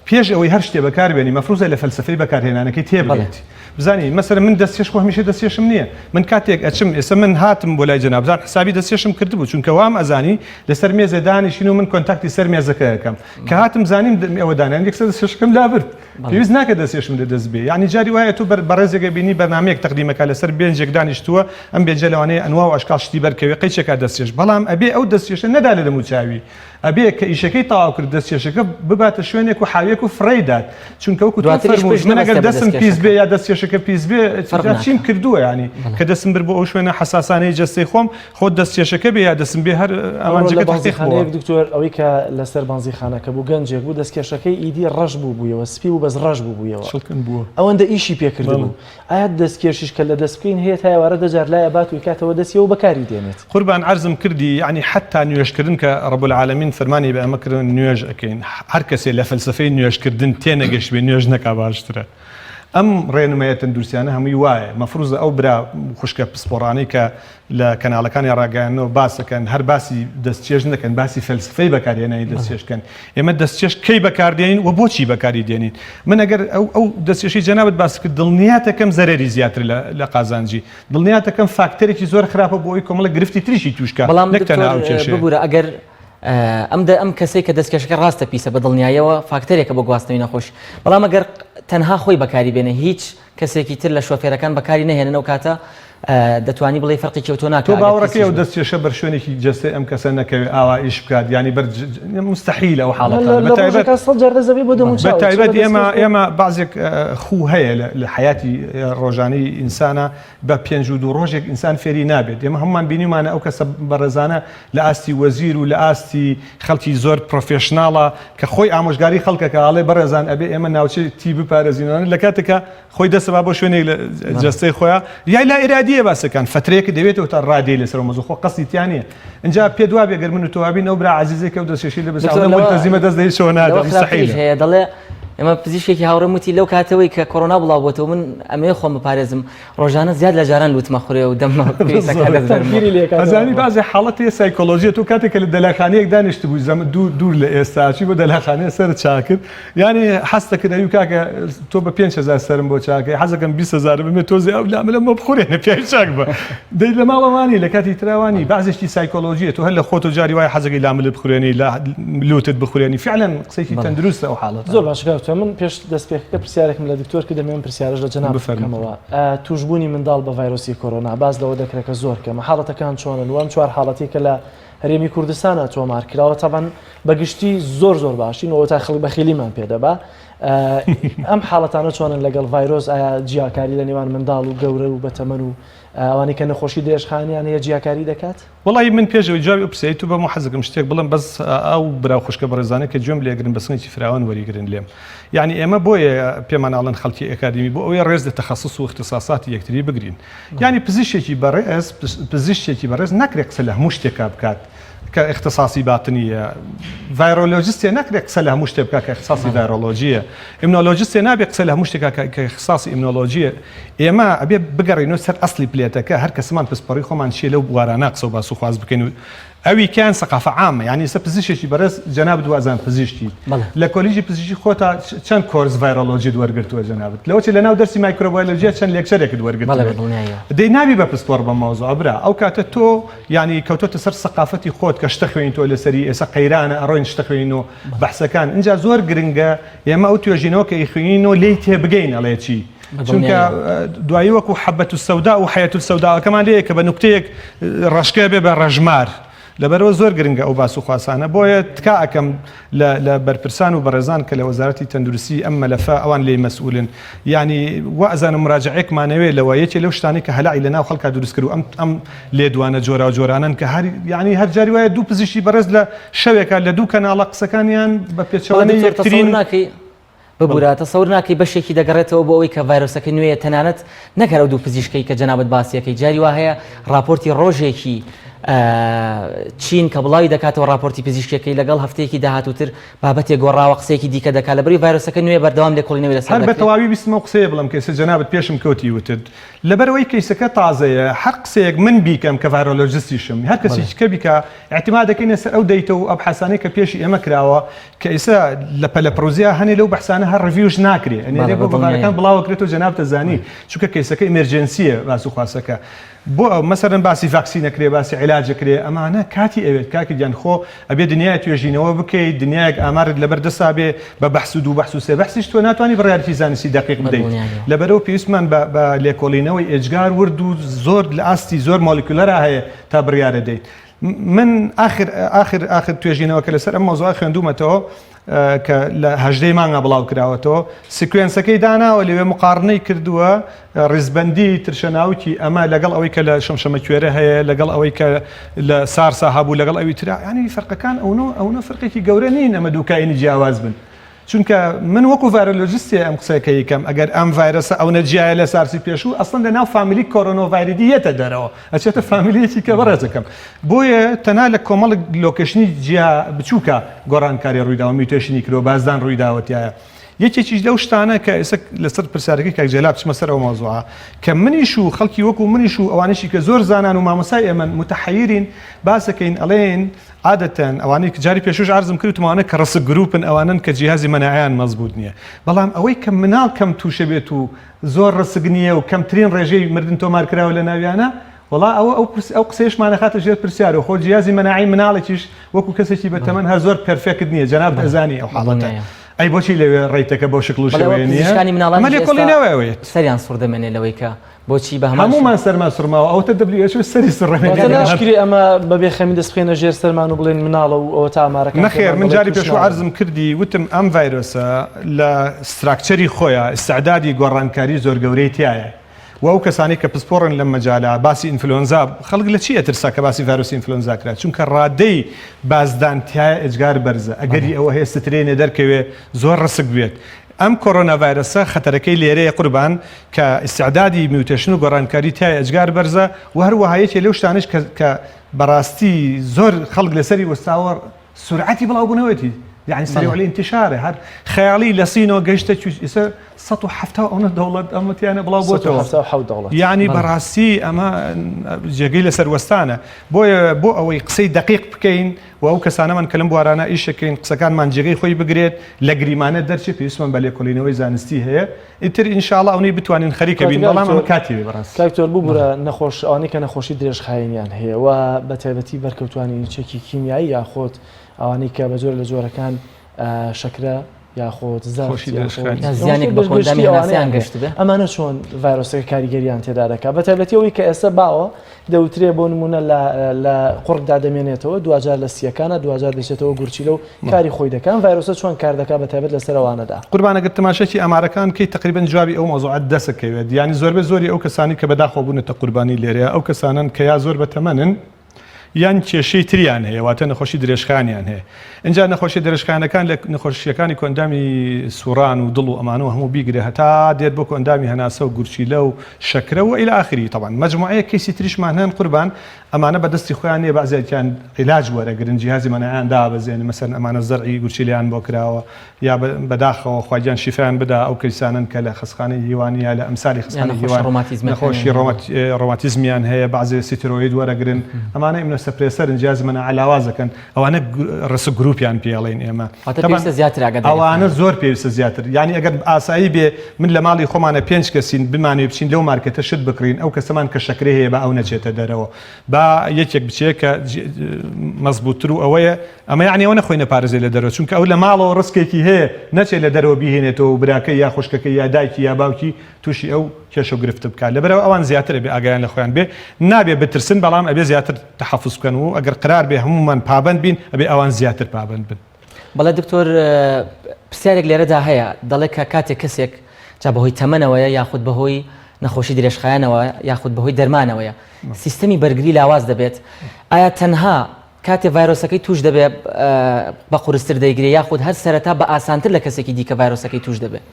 پێش ئەوەی هەر شتێ بەکاربێنی مەفروزە لە فەلسفەی بەکارهێنانەکەی تێبڵێت بزانین مەسەر من دەستێش خۆ هەمیشە دەستێشم نییە من کاتێک ئەچم ئێستا من هاتم بۆ لای جەنابزان حسابی دەستێشم کردبوو چونکە وام ئەزانی لەسەر مێزە دانیشین و من کۆنتاکتی سەر مێزەکە یەکەم کە هاتم زانیم ئەوە دانیان یەکسەر دەستێشەکەم لابرد پێویست ناکە دەستێشم لە دەست بێ یعنی جاری وایە تو بەڕێزێکە بینی بەنامەیەک تەقدیمەکە لەسەر بێنجێک دانیشتووە ئەم بێنجە لەوانەیە ئەنوا و ئەشکال شتی بەرکەوێ قەیچێکا دەستێش بەڵام ئەبێ ئەو دەستێشە نەدا لە دەموچاوی ئەبێ کە ئیشەکەی تەواو کرد دەستێشەکە بباتە شوێنێک و حاویەک و فڕێدات چونکە وەکو من ئەگەر دەستم پیس بێ یا دەستێشەکە پیس بێ چیم کردووە ینی کە دەستم بر بۆ ئەو شوێنە حساسانەی جەستەی خۆم خۆ دەستێشەکە بێ یا دەستم بێ هەر ئەمانجەکە بازیخانەیەک دکتۆر ئەوەی کە لەسەر بانزیخانەکە بوو گەنجێک بوو دەستکێشەکەی ئیدی ڕەش بوو بوویەوە سپی و بەس ڕەش بوو بوویەوە ئەوەندە ئیشی پێکردبوو ئایا دەستکێشیش کە لە دەست بکەین هەیە تایوارە دەجار لایە بات و کاتەوە دەستیەوە بەکاری دێنێت قوربان عەرزم کردی یعنی حتا نوێشکردن کە ڕەب العالەمین فەرمانی بە ئەمە کردن نوێژ ئەکەین هەر کەسێ لە فەلسفەی نوێشکردن تێنەگەشت بێ نوێژ نەکا باشترە ئەم ڕێنمایە تەندروستیانە هەمووی وایە مەفروزە ئەو برا خوشکە پسپۆڕانەی کە لە کەناڵەکانی ڕاگەیانەوە باسەکەن هەر باسی دەستچێژ نەکەن باسی فەلسفەی بەکارهێنانی دەستچێشکەن ئێمە دەستچێش کەی بەکاردێنین و بۆچی بەکاری دێنین من ئەگەر ئەو دەستچێشی جەنابەت باس کرد دڵنیاتەکەم زەرەری زیاتر لە قازانجی دڵنیاتەکەم فاکتەرێکی زۆر خراپە بۆ ئەوی کۆمەڵە گرفتی تریشی توشکە نەکتەنها ئەو کێشەیە ببوورە ئەگەر ئەم کەسەی کە دەستکێشەکە ڕاستە پیسە بە دڵنیایەوە فاکتەرێکە بۆ گواستنەوەی نەخۆش بەڵام ئەگەر تەنها خۆی بەکاری بێنە هیچ کەسێکی تر لە شۆفێرەکان بەکاری نەهێنن ئەو کاتە دەتوانی بڵێ فەرقی کەوتۆ ناکات. تۆ باوەڕەکەی ئەو دەستکێشە بەر شوێنێکی جەستێ ئەم کەسە نەکەوێت ئاوا ئیش بکات ینی مستحیل ئەو حاڵەتە بەتایبەت ئێمە بازێک خوو هەیە لە حیاتی ڕۆژانەی ئینسانە بە 52 ڕۆژێک ئینسان فێری نابێت. ئێمە هەمومان بینیمانە ئەو کەسە بەڕێزانە لە ئاستی وەزیر و لە ئاستی خەڵکی زۆر پرۆفێشناڵە کە خۆی ئامۆژگاری خەڵکەکە ئاڵێ بەڕێزان ئەبێ ئێمە ناوچەی تی بپارێزینەوە لە کاتێکە خۆی دەسەبا بۆ شوێنێک لە جەستەی خۆیان یای لا ئێرادیە باسەکان فترەیەکە دەوێتەوە تا ڕادێ لەسەر مەزوو خۆ قەستی تیانە اینجا پێ دوا بێگەر من و تۆوابین ئەو برا عەزیزێکە و دەستێشی لە بەسەڵتەزیمە دەست دەیشەوە نادە مستحیل هەیە دەڵێ ئێمە پزیشکێکی هاوڕێم وتی لەو کاتەوەی کە کۆرۆنا بڵاوبووەتەوە من ئەمێ خۆم بپارێزم ڕۆژانە زیاد لە جاران لوتمە خوڕێ و دەمە ئەزانی بازێ حاڵەتی سایکۆلۆژیە تۆ کاتێکە لە دەلاخانەیەک دانیشت بووی زەمە دوور لە ئێستاچی بۆ دەلاخانەیە سەر چاکرد ینی حەستەکرد ئەوی کاکە تۆ بە 5,000 سەرم بۆ چاکەی حەزەکەم 20,000 بمێت تۆزی ئەو لامەلەمە بخورێنە پێی چاک بە دەی لە ماڵەوانی لە کاتی تراوانی بازێکی سایکۆلۆژیە تۆ هەر لە خۆت و جاری وایە حەزەکەی لامەلە بخورێنی لە لوتت بخورێنی فعلا قسەیەکی تەندروستە ئەو حاڵەتە. زۆر باشکە من پێش دەستپێکەکە پرسیارێکم لە دکتۆر کە دەمێن پرسیارش لە جەناب بفەرمەوە توشبوونی منداڵ بە ڤایرۆسی کۆرۆنا باز لەوە دەکرێت کە زۆر کەمە حاڵەتەکان چۆنن وەم چوار حاڵەتی کە لە هەرێمی کوردستانە تۆمارکراوە تەبەن بەگشتی زۆر باشینەوە تا خەڵک بەخێلیمان پێدەبا ئەم حاڵەتانە چۆنن لەگەڵ ڤایرۆس ئایا جیاکاری لە نێوان منداڵ و گەورە و بەتەمەن و ئەوانەی کە نەخۆشی دێشخانیان هەیە جیاکاری دەکات؟ وڵی من پێشەوەی جوابی پرسیایی تو بەمە حەزەکەم شتێک بڵم بەس ئەو برا خوشکە بەڕێزانە کە گوێم لێگرن بە سنگی فراوان وەریگرن لێم یعنی ئێمە بۆیە پێماناڵن خەڵکی ئەکادمی بۆ ئەوەی ڕێز لە تەخەسوس و اختصاساتی یەکتری بگرین یعنی پزیشکێکی بەڕێز ناکرێت قسە لە هەموو شتێکا بکات کە اختصاصی باتنیە ڤایرۆلۆژیستێ ناکرێت قسە لە هەموو شتێک بکات کە اختصاصی ڤایرۆلۆژیە ئیمنۆلۆژیستێ نابێت قسە لە هەموو شتێکا کە اختصاصی ئیمنۆلۆژیە ئێمە ئەبێ بگەڕینەوە سەر ئەسلی پلێتەکە هەر کەسمان پسپەڕی خۆمان چیە لەو بوارانە قسە و باس و خواز بکەین و ئەوی کیان سەقافە عامە یعنی سە پزیشکی بەڕێز جەناب دوازان پزیشکی لە کۆلیژی پزیشکی خۆتا چەند کۆرس ڤایرۆلۆژی وەرگرتووە جەنابەت لەوە لە ناو دەرسی مایکرۆبایۆلۆژیە چەند لێکچەرێکت وەرگرتووە دەی نابی بە پسپۆڕ بە مەوزوع برا ئەو کاتە تۆ ینی کەوتۆتە سەر سەقافەتی خۆت کە شتە خوێنی تۆ لەسەری ئێستا قەیرانە ئەڕۆین شتە خوێنین و بەحسەکان اینجا زۆر گرنگە ئێمە ئەو توێژینەوە کە ئیخوێنینەوە لێی تێبگەین ئەڵێ چی چونکە دوایی وەکو حەبەت السەودا و حەیەت السەوداکەمان لێیە کە بە نوکتەیەک ڕەشکە بێ بە ڕەژمار لەبەرەوە زۆر گرنگە ئەو باس و خواسانە بۆیە تکا ئەەکەم لە بەرپرسان و بەڕێزان کە لە وەزارەتی تەندروستی ئەم مەلەفە ئەوان لێی مەسئولن ینی وەزانم مراجعێکمانەوێت لەوە یەکێ لەو شتانی کە هەلاعی لەناو خەڵکا دروست کرد و ئەم لێدوانە جۆرا و جۆرانن کە هەر جاری وایە دوو پزیشکی بەڕێز لە شەوێکە لە دوو کەناڵە قسەکانیان بە پێچەوانەی یەکترین ببووراتە سەور ناکەی بەشێکی دەگەڕێتەوە بۆ ئەوەی کە ڤایرۆسەکە نوێیە تەنانەت نەکەرە دوو پزیشکەی کە جەنابەت باسیەکەی جاری وا هەیە راپۆرتی ڕۆژێکی چین کە بڵاوی دەکاتەوە راپۆرتی پزیشکەکەی لەگەڵ هەفتەیەکی داهاتووتر بابەتێک گۆڕاوە قسەیەکی دیکە دەکات لەبەری ڤایرۆسەکە نوێ بەردەوام لێکۆڵینەوەی لەسەر هەر بە تەواوی بیستمەوە قسەیە بڵم کەسە جەنابەت پێشم کەوتی وتت لەبەرەوەی کەیسەکە تازەیە هەر قسەیەک من بیکەم کە ڤایرۆلۆژیستیشم هەر کەسێکی کە بیکە احتیمال دەکەینە سەر ئەو دەیتە و ئەبحاسانەی کە پێشی ئێمە کراوە کە ئێستا لە پەلە پرۆزیا هەنێ لەو بەحسانە هەر ڕڤیوش ناکرێ ئەنێ بۆ بەڵارەکان بڵاوەکرێتەوە جەناب دەزانی چونکە کەیسەکە ئیمەرجەنسیە باس و خواسەکە بۆ مەسەرەن باسی ڤاکسینەکرێ باسی عیلاجەکرێ ئەمانە کاتی ئەوێت کاکی گیان خۆ ئەبێ دنیای توێژینەوە بکەیت دنیایەک ئامارت لەبەردەسا بێ بە بەحس و دوو بەحس و سێ بەحسیش تۆ ناتوانانی بڕیارەتی زانستی دقیق بدەیت لەبەرەوە پێویستمان بە لێکۆڵینەوەی ئێجگار ورد و زۆر لە ئاستی زۆر مۆلیکولەرە هەیە تا بڕیارە دەیت من آخر توێژینەوە کە لەسەر ئەم مۆزوع خوێندومەتەوە کە لە هەژدەی مانگە بڵاو کراوەتەوە سیکوێنسەکەی داناوە لەوێ مقارنەی کردووە ڕیزبەندی ترشەناوتی ئەمە لەگەڵ ئەوەی کە لە شەمشەمە کوێرە هەیە لەگەڵ ئەوەی کە لە سارسا هەبوو لەگەڵ ئەوی ترا ینی فەرقەکان ئەوە فەرقێکی گەورە نین ئەمە دووکاینی جیاواز بن چونکە من وەکو ڤایرۆلۆژیستێ ئەم قسەکە یەکەم ئەگەر ئەم ڤایرۆسە ئەو نەجیایە لە سارسی پێشوو ئەسڵەن لە ناو فامیلی کۆرۆنۆڤایرۆدی یەتە دەرەوە ئەچێتە فامیلیەکی کە بەڕێزەکەم بۆیە تەنها لە کۆمەڵ لۆکەشنی جیا بچووکە گۆڕانکاری ڕوویداوە میوتێشنی کرۆ بازدان ڕوویداوەتیایە یەکێکیش لەو شتانە کە ئێستا لەسەر پرسیارەکەی کاک جەلاب بچمە سەر ئەو مۆزوعە کە منیش و خەڵکی وەکو منیش و ئەوانشی کە زۆر زانان و مامۆسای ئێمە متحەیرین باسەکەین ئەڵێن عادەتەن ئەوانەی کە جاری پێشوش عرضم کردومانە کە ڕسک گروپن ئەوانن کە جیهازی مەناعیان مەزبوط نییە بەڵام ئەوەی کە مناڵ کەم تووشە بێت و زۆر ڕسک نییە و کەمترین ڕێژەی مردن تۆمارکراوە لە ناویانە وڵا ئەو قسەیشمانە خاتە ژێر پرسیارە خۆ جیهازی مەناعی مناڵێکیش وەکو کەسێکی بەتەمەن هەر زۆر پەرفێکت نییە جەناب دەزانی ئەو حاڵەتە ئەی بۆچی لەوێ ڕێیتەکە بۆ شکل و شێوەیە نییە پزیشکانی مناڵان ئەمە لێکۆڵینەوەیەوێت سەریان سوڕ دەمێنێ لەوەی کە بۆچی بە هەمومان سەرمان سوڕماوە ئەوتە WHO سەری ناشکری ئەمە بەبێ خەمی دەستخێنە ژێر سەرمان و بڵێن مناڵە و ئەوە تا ئامارەکە نەخێر من جاری پێشوە عەرزم کردی وتم ئەم ڤایرۆسە لە ستراکچەری خۆیە ئستعدادی گۆڕانکاری زۆر گەورەی تایە و ئەو کەسانی کە پسپۆڕن لەم مەجالە باسی ئینفلۆنزا خەڵک لە چی ئەترسا کە باسی ڤایرۆسی ئینفلۆنزا کرا چونکە ڕادەی بازدانتیایە ئەجگار بەرزە ئەگەری ئەوە هەیە سترێنێ دەرکەوێ زۆر ڕسک بێت ئەم کۆرۆنا ڤایرۆسە خەتەرەکەی لێرەیە قوربان کە ئستعدادی میوتێشن و گۆڕانکاری تایە ئەجگار بەرزە و هەروەها یەکێ لەو شتانش کە بەڕاستی زۆر خەڵک لەسەری وەستاوە سورعەتی بڵاوبوونەوەیەتی يعني سريع الانتشار هر خيالي لسينو قشته يصير 170 دولار اما تيانا بلا بوتو 170 دولار يعني براسي اما جاقيل سروستانه بو او قصي دقيق بكين و كسانه من كلم بوارانا ايش كاين قسكان من جيغي خوي بقريت لقريمانه درشي في اسمن باليكولينوي زانستي هي انتر ان شاء الله اوني بتوانين خريكه بين والله كاتبي براس كاكتور بوبرا نخوش اني كان خوشي دريش خاينيان هي و بتابتي بركوتواني تشكي كيميائي ياخذ ئەوانەی کە بە زۆر لە جۆرەکان شەکرە یاخۆت زیانێک بە کۆندامی هەناسەیان گەشت بێ ئەمانە چۆن ڤایرۆسەکە کاریگەریان تێدا دەکات بە تایبەتی ئەوەی کە ئێستا باوە دەوترێ بۆ نمونە لە قوڕکدا دەمێنێتەوە دوجار لە سیەکانە دوجار دەچێتەوە گورچی لەو کاری خۆی دەکەن ڤایرۆسە چۆن کار دەکات بە تایبەت لەسەر ئەوانەدا قوربانەگەر تەماشەکی ئەمارەکان کەی تقریبا جوابی ئەو مۆزوعەت دەسەکەوێت یانی زۆربەی زۆری ئەو کەسانی کە بەداخۆ بوونەتە قوربانی لێرەیە ئەو کەسانن کە یا زۆر بەتەمەنن یان کێشەی تریان هەیە واتە نەخۆشی درێژخانیان هەیە اینجا نەخۆشی درێژخانەکان لە نەخۆشیەکانی کۆندامی سووران و دڵ و ئەمانەوە هەموو بیگرێ هەتا دێت بۆ کۆندامی هەناسە و گورچیلە و شەکرە و ئیلا ئاخری طبعا مەجموعەیە کەیسی تریشمان هەن قوربان ئەمانە بەدەستی خۆیان نیە بەعزێکیان عیلاج وەرەگرن جیهازی مەناعیان دابەزێن مەسەن ئەمانە زەرعی گورچیلیان بۆ کراوە یا بەداخەوە خواجیان شیفیان بدا ئەو کەیسانن کە لە خەسخانەی هیوانی یا لە ئەمسالی خەسخانەی هیوان نەخۆشی ڕۆماتیزمیان هەیە بەعزێ ستیرۆید وەرەگرن ئەمانە ئیمنۆسەپرێسەر جیهازی مەناعی علاوازەکەن ئەوانە ڕسک گروپیان پێڵێن ئێمە ئەوانە زۆر پێویستە زیاتر یعنی ئەگەر ئاسایی بێ من لە ماڵی خۆمانە 5 کەسین بمانێ بچین لەو مارکێتە شت بکڕین ئەو کەسەمان کە شەکرێ هەیە بە ئەو نەچێتە دەرەوە با یەکێک بچێت کە مەزبوطتر و ئەوەیە ئەمە یعنی ئەوە نەخۆینە پارێزێ لە دەرەوە چونکە ئەو لە ماڵەوە ڕسکێکی هەیە نەچێت لە دەرەوە بیهێنێتەوە و براکەی یا خوشکەکەی یا دایکی یا باوکی تووشی ئەو کێشە و گرفت بکات لەبەرەوە ئەوان زیاترە بێ ئاگایان لە خۆیان بێ نابێ بترسن بەڵام ئەبێ زیاتر تەحەفوز بکەن و ئەگەر قرار بێ هەمومان پابند بین ئەبێ ئەوان زیاتر پابند بن بەڵێ دکتۆر پرسیارێک لێرەدا هەیە دەڵێ کە کاتێک کەسێک جا بەهۆی تەمەنەوەیە یاخود بەهۆی نەخۆشی درێژخایەنەوە یاخود بەهۆی دەرمانەوەیە سیستەمی بەرگری لاواز دەبێت ئایا تەنها کاتێ ڤایرۆسەکەی توش دەبێت بە قورستر دەیگرێت یاخود هەر سەرەتا بە ئاسانتر لە کەسێکی دیکە ڤایرۆسەکەی توش دەبێت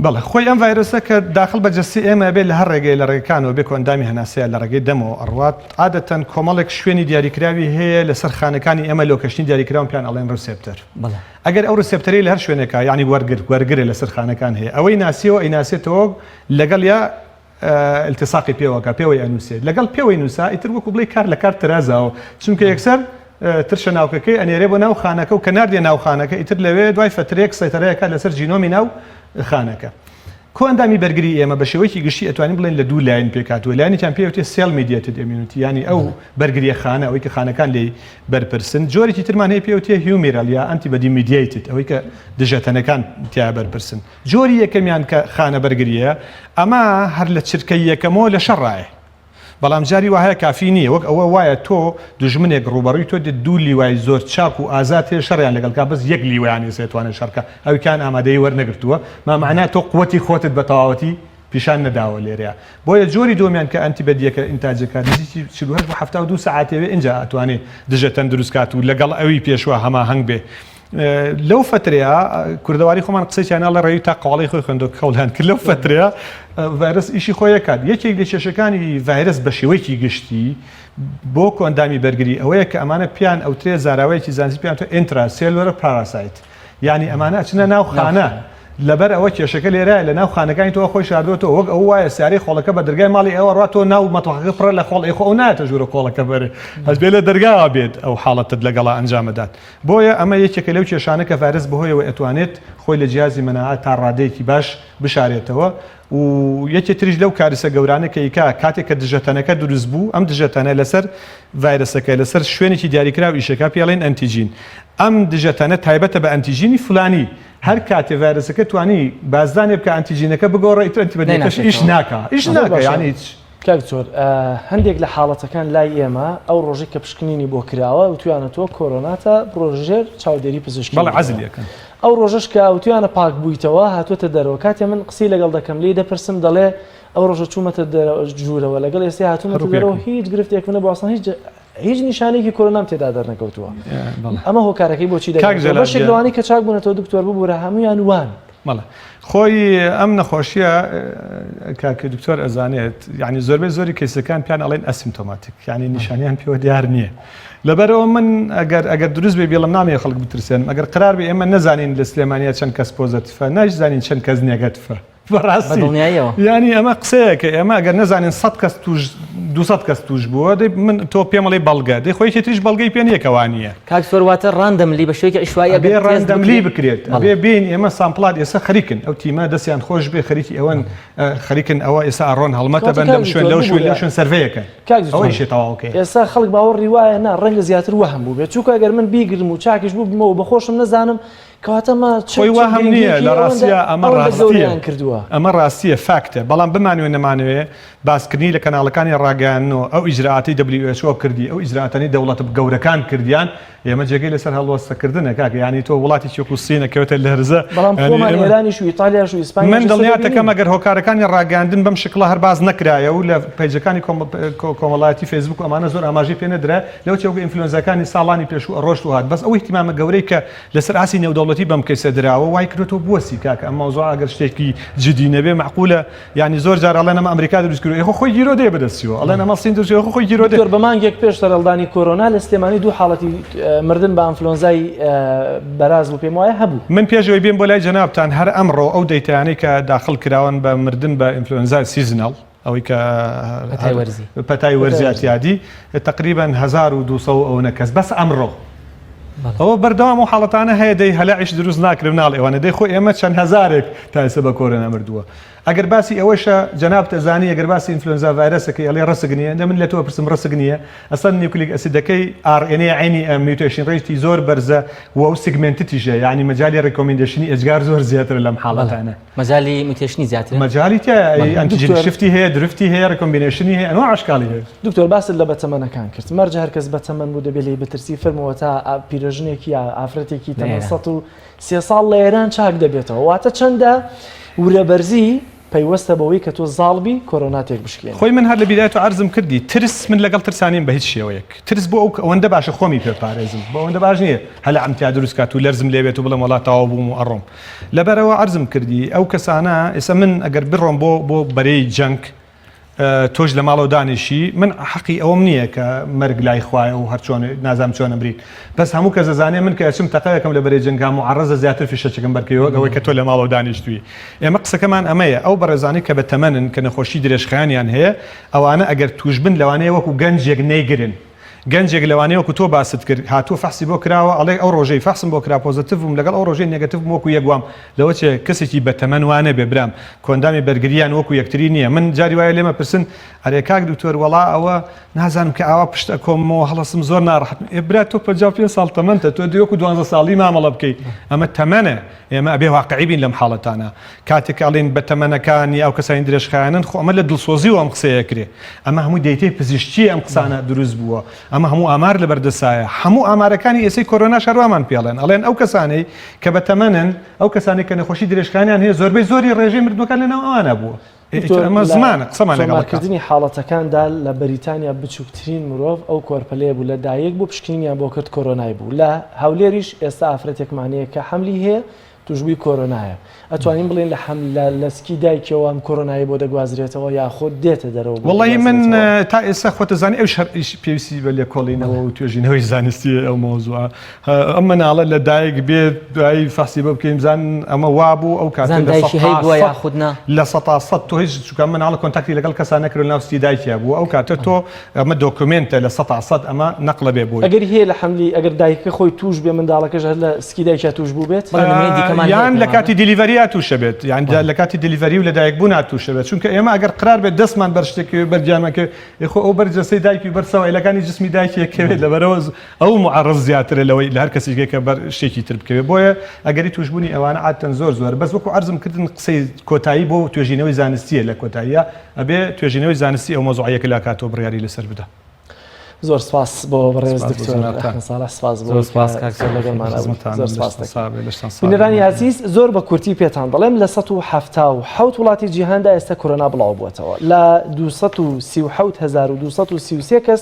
بەڵێ خۆی ئەم ڤایرۆسە کە داخل بە جەستی ئێمە بێت لە هەر ڕێگەی لە ڕێگەکانەوە بێ کۆندامی هەناسەیە لە ڕێگەی دەمەوە ئەڕوات عادەتەن کۆمەڵێک شوێنی دیاریکراوی هەیە لەسەر خانەکانی ئێمە لۆکەشنی دیاریکراون پیان ئەڵێن ڕسێپتەر ئەگەر ئەو ڕسێپتەرەی لە هەر شوێنێکە یعنی وەرگرە لەسەر خانەکان هەیە ئەوەی ناسیەوە ئەی ناسێتەوە لەگەڵ یا التساقی پێوەکە پێوەی ئەنووسێت لەگەڵ پێوەی نووسا ئیتر وەکو بڵێ کار لە کار ترازاوە چونکە یەکسەر ترشە ناوکەکەی ئەنێرێ بۆ ناو خانەکە و کە ناردێ ناو خانەکە ئیتر لەوێ دوای فترێک سەیتەرەیەکە لەسەر جینۆمی ناو خانەکە کۆندامی بەرگری ئێمە بە شێوەیەکی گشتی ئەتوانین بڵێن لە دوو لایەن پێکاتوە لایەنێکیان پێوتێ سێل میدیەتد ئیمیونیتی ینی ئەو بەرگریە خانە ئەوەی کە خانەکان لێی بەرپرسن جۆرێکی ترمان هەیە پێوتێ هیومێرەل یا ئەنتیبەدی میدیەیتد ئەوەی کە دژەتەنەکان تیا بەرپرسن جۆری یەکەمیان کە خانە بەرگریە ئەمە هەر لە چرکەی یەکەمەوە لە شەڕایە بەڵام جاری وایە کافی نییە وەک ئەوە وایە تۆ دژمنێک ڕوبەڕووی تۆ دێت دوو لیوای زۆر چاک و ئازاد هەیە شەڕیان لەگەڵ کا بەس یەک لیوایانی سێتوانێت شەڕکە ئەویان ئامادەی وەرنەگرتووە مامەعنا تۆ قووەتی خۆتت بە تەواوەتی پیشان نەداوە لێرەیە بۆیە جۆری دۆمیان کە ئەنتیبەدیەکە ئینتاجەکە نزیکی 48 ساعاتێوێ اینجا ئەتوانێت دژەتەن دروستکات و لەگەڵ ئەوی پێشوە هەماهەنگ بێ لەو فترەیە کوردەواری خۆمان قسەیان لە ڕێوی تا قاڵی خۆی خوێندۆ کەڵیان کرد لەو فترەیە ڤایرۆس ئیشی خۆیە کات یەکێک لە کێشەکانی ڤایرۆس بە شێوەیەکی گشتی بۆ کۆندامی بەرگری ئەوەیە کە ئەمانە پیان ئەوترێ زاراوەیەکی زانستی پیان تۆ ئینتراسێلولەر پاراسایت یعنی ئەمانە ئەچنە ناو خانە لەبەر ئەوە کێشەکە لێرە لە ناو خانەکانی تۆ خۆی شاردوەوە وەک ئەو وایە سیارەی خۆڵەکە بە دەرگای ماڵی ئەوە ڕاتۆ ناو مەتۆخەکە پڕە لە خۆڵ ئەو ناتە ژوورە کۆڵەکە بەرێ هەز بێ لە دەرگاوە بێت ئەو حاڵەتت لەگەڵا ئەنجامەدات بۆیە ئەمە یەکێکە لەو کێشانە کە ڤایرۆس بەهۆیەوە ئەتوانێت خۆی لە جیهازی مەناعە تا ڕادەیەکی باش بشارێتەوە و یەکێ تریش لەو کارسە گەورانە کە ئیکا کاتێک کە دژەتەنەکە دروست بوو ئەم دژەتەنە لەسەر ڤایرۆسەکە لەسەر شوێنێکی دیاریکراو ئیشەکە پێڵێن ئەنتیجین ئەم دژەتەنە تایبەتە بە ئەنتیجینی فلانی هەر کاتێ ڤایرۆسەکە توانی بازدانێ بکە ئەنتیجینەکە بگۆڕێ ئیتر ئەنتیبیۆتیکەش ئیش ناکە یعنی هیچ. کاکتۆر هەندێک لە حاڵەتەکان لای ئێمە ئەو ڕۆژی کە پشکنینی بۆ کراوە وتوانێتەوە کۆرۆناتە ڕۆژێر چاودێری پزیشکی بەڵێ عەزلیەکەن ئەو ڕۆژەش کە ئەوتوانە پاک بوویتەوە هاتوۆتە دەرەوە کاتێ من قسەی لەگەڵ دەکەم لێ دەپرسم دەڵێ ئەو ڕۆژە چوومەتە ژوورەوە لەگەڵ ئێستا هاتوومەتە دەرەوە هیچ گرفتێک منە بۆ ئاسان هیچ نیشانێکی کۆرۆنام تێدا دەرنەکەوتووە ئەمە هۆکارەکەی بۆچی دەکات بەشێک لەوانەی کە چاک بوونەتەوە دکتۆر ببوورە هەمویان وان مەڵێ خۆی ئەم نەخۆشیە کاکە دکتۆر ئەزانێت یعنی زۆربەی زۆری کەیسەکان پیان ئەڵێن ئەسیمتۆماتیک یعنی نیشانیان پێوە دیار نییە لەبەرەوە من ئەگەر دروست بێ بێڵم نامێ خەڵک بترسێن ئەگەر قرار بێ ئێمە نەزانین لە سلێمانیا چەند کەس پۆزەتیفە نایزانین چەند کەس نێگەتیفە بەڕاستی ینی ئەمە قسەیەکە ئێمە ئەگەر نەزانین 100 کەس توش 200 کەس توش بووە من تۆ پێمەڵی بەڵگە دەی خۆی تریش بەڵگەی پێ نییەکەوانە کاکسۆر واتە ڕاندەملی بە شوێکی ئیشوایە بێ ڕاندەملی بکرێت بێ بین ئێمە سامپڵات ئێستا خەریکن ئەو تیمە دەستیان خۆش بێ خەریکی ئەوەن خەریکن ئەوە ئێستا ئەڕۆن هەڵمەتە بەندەم شوێن لەو شوێن سەرڤەیەکە ئەوەی شێتەواوکەی ئێستا خەڵک باوەڕی وایە نا ڕەنگە زیاتر وەهم بوو بێت چووکە ئەگەر من بیگرم و چاکیش بوو بمەوە بەخۆشم نەزانم کەواتەمە خۆی وا هەم نییە لە ڕاستیە ئەمە ڕاستیە فاکتە بەڵام بمانوێ نەمانوێ باسکردنی لە کەناڵەکانی ڕاگەیانەوە ئەو ئیجراعاتی WHO کردی ئەو ئیجراعاتانی دەوڵەت گەورەکان کردیان ئێمە جێگەی لەسەر هەڵوەستەکردنە کاکە ینی تۆ وڵاتی چێک و سینە کەوتە لە هەرزە بەڵام خۆمان ئێرانیش و ئیتالیاش و ئیسپانیا من دڵنیاتەکەم ئەگەر هۆکارەکانی ڕاگەاندن بەم شکڵە هەر باز نەکرایە و لە پەیجەکانی کۆمەڵایەتی فێسبوک ئەمانە زۆر ئاماژەی پێ نەدرا لەو چێوکە ئینفلۆنزاکانی ساڵانی پێشوو ڕۆژ و هات بەس ئەو احتیمامە گەورەی کە لەسەر ئاسی نێودەوڵەتی بەم کەیسە دراوە وای کردێتەوە بوەسی کاکە ئەم مەوزوع ئەگەر شتێکی جدی نەبێ معقولە ینی زۆر جار ئەڵێن ئەمە ئەمریکا دروست کردووە خۆ خۆی گیرۆ دێ بەدەستیەوە ئەڵێن ئەمە سین دروست خۆی گیرۆ دێ بە مانگێک پێش سەرەڵدانی کۆرۆنا لە سلێمانی دوو حاڵەتی مردن بە ئەنفلۆنزای بەراز و پێم وایە هەبوو من پێشەوەی بێن بۆ لای جەنابتان هەر ئەمڕۆ ئەو دەیتانەی کە داخل کراون بە مردن بە ئینفلۆنزای سیزنەڵ ئەوەی کە پەتای وەرزیاتیادی تقریبا 1200 ئەوەنە کەس بەس ئەمڕۆ ئەوە بەردەوام و حاڵەتانە هەیە دەی هەلاعیش دروست ناکرێ ناڵ ئێوانە دەی خۆ ئێمە چەند هەزارێک تا ئێستا بە کۆرۆنا مردووە ئەگەر باسی ئەوەشە جەناب تەزانی ئەگەر باسی ئینفلۆنزا ڤایرۆسەکەی ئەڵێ ڕەسک نییە دە من لە تۆ پرسم ڕەسک نییە ئەسەن نیوکلیک ئەسیدەکەی RNA عینی میوتێشن ڕێژی زۆر بەرزە و ئەو سیگمنتتیژە یعنی مەجای ڕێکۆمێندێشنی ئەجگار زۆر زیاتر لەم حاڵەتانە مەجای میوتێشنی زیاتر مەجای تیا ئەنتیجین شفتی هەیە درفتی هەیە ڕێکۆمبینێشنی هەیە ئەنواع عشقاڵی هەیە دکتۆر باست لە بەتەمەنەکان کرد مەرج هەر کەس بەتەمەن بوو دەبێت لێ بترسی فەرمەوە تا پیرەژنێکی ئافرەتێکی تەمەن 130 ساڵ لە ئێران چاک دەبێتەوە واتە چەندە ورەبەرزی پەیوەستە بەوەی کە تۆ زاڵبی کۆرۆناتێک بشکێن خۆی من هەر لە بیدایەوە عەرزم کردی ترس من لەگەڵ ترسانیم بە هیچ شێوەیەک ترس بۆ ئەوەندە باشە خۆمی پێپارێزم بۆ ئەوەندە باش نییە هەلا ئەمتیا دروست کات و لەرزم لێبێت و بڵێم وڵات تەواو بووم و ئەڕۆم لەبەرەوە عەرزم کردی ئەو کەسانە ئێستا من ئەگەر بڕۆم بۆ بەرەی جەنگ تۆش لە ماڵەوە دانیشی من حەقی ئەوم نییە کە مەرگ لای خوایە و هەر چۆن نازام چۆن ئەمرین بەس هەموو کەس دەزانێ من کە ئەچم تەقەیەکەم لە بەرەی جەنگام و عەڕەزە زیاتر فیشەچەکەم بەرکەوە ئەوەی کە تۆ لە ماڵەوە دانیشتووی ئێمە قسەکەمان ئەمەیە ئەو بەڕێزانەی کە بەتەمەنن کە نەخۆشی درێژخایانیان هەیە ئەوانە ئەگەر توش بن لەوانەیە وەکو گەنجێک نەیگرن گەنجێک لەوانەیە وەکو تۆ باست کرد هاتووە فەحسی بۆ کراوە ئەڵێ ئەو ڕۆژەی فەحسم بۆ کرا پۆزیتیڤم لەگەڵ ئەو ڕۆژەی نێگەتیڤ وەکو یەکوام لەوە چێ کەسێکی بەتەمەن وانە بێ برام کۆندامی بەرگریان وەکو یەکتری نییە من جاری وایە لێمە پرسن ئەرێ کاک دکتۆر وەڵا ئەوە نازانم کە ئاوا پشتە کۆمەوە هەڵەسم زۆر ناڕەحەت ئێبرا تۆ 55 ساڵ تەمەنتە تۆ دیوەکو 12 ساڵی مامەڵە بکەیت ئەمە تەمەنە ئێمە ئەبێ واقعی بین لەم حاڵەتانە کاتێک ئەڵێن بەتەمەنەکانی ئەو کەسانی درێژخایەنن خۆ ئەمە لە دڵسۆزی و ئەم قسەیە کرێ ئەمە هەموو دەیتەی پزیشکی ئەم قسانە دروست بووە ئەمە هەموو ئامار لە بەردەسایە هەموو ئامارەکانی ئێسەی کۆرۆنا شەڕوامان پێڵێن ئەڵێن ئەو کەسانەی کە بەتەمەنن ئەو کەسانی کە نەخۆشی درێژخایەنیان هەیە زۆربەی زۆری ڕێژەی مردوەکان لەناو ئەوانە بووە ئەمە زمانە قسەمانەکردنی حاڵەتەکاندا لە بەریتانیا بچووکترین مرۆڤ ئەو کۆرپەلەیە بوو لە دایک بوو پشکنینیان بۆ کرد کۆرۆنای بوو لە هەولێریش ئێستا ئافرەتێکمانەیە کە حەملی هەیە توشبووی کۆرۆنایە ئەتوانین بڵێن لە سکی دایکەوە ئەم کۆرۆنای بۆ دەگوازرێتەوە یاخۆ دێتە دەرەوە وەڵی من تا ئێستا خۆتەزانانی ئەو شەڕیش پێویستی بە لێکۆڵینەوە و توێژینەوەی زانستی ئەو مۆزوعە ئەم مناڵە لە دایک بێت دوایی فەحسی بە بکەین زان ئەمە وابوو ئەو کاتە لە 100 تۆ هیچ چکە مناڵە کۆنتاکتی لەگەڵ کەسان نەکرد لەناو سکی دایکیا بوو ئەو کاتە تۆ ئەمە دۆکومنتە لە 100 ئەمە نەقلە بێ بووی ئەگەر هەیە لە حەملی ئەگەر دایکە خۆی توش بێ منداڵەکەش هەر لە سکی دایکیا توش بوو بێت یان لە کاتی دیلیڤەریا تووشە بێت یان لە کاتی دیلیڤەری و لەدایکبوونا تووشە بێت چونکە ئێمە ئەگەر قرار بێت دەستمان بەر شتێکی بەرجامەکە خۆ ئەو بەرجەستەی دایکی بەر سەوایلەکانی جسمی دایکی یەکەوێت لەبەرەوە ئەو معڕض زیاترە لەوەی لە هەر کەسێکێکە بەر شتێکی تر بکەوێت بۆیە ئەگەری توشبوونی ئەوانە عادەتەن زۆر بەس وەکو عەرزم کردن قسەی کۆتایی بۆ توێژینەوەی زانستیە لە کۆتاییە ئەبێ توێژینەوەی زانستی ئەو مۆزوعەیەکە لا کاتەوە بڕیاری لەسەر بدە. زۆر سپاس بۆ بەڕێز دکتۆر ساڵح سپاس بۆ بینەرانی عزیز زۆر بە کورتی پێتان دەڵێم لە 177 وڵاتی جیهاندا ئێستا کۆرۆنا بڵاو بووەتەوە لە 237233 کەس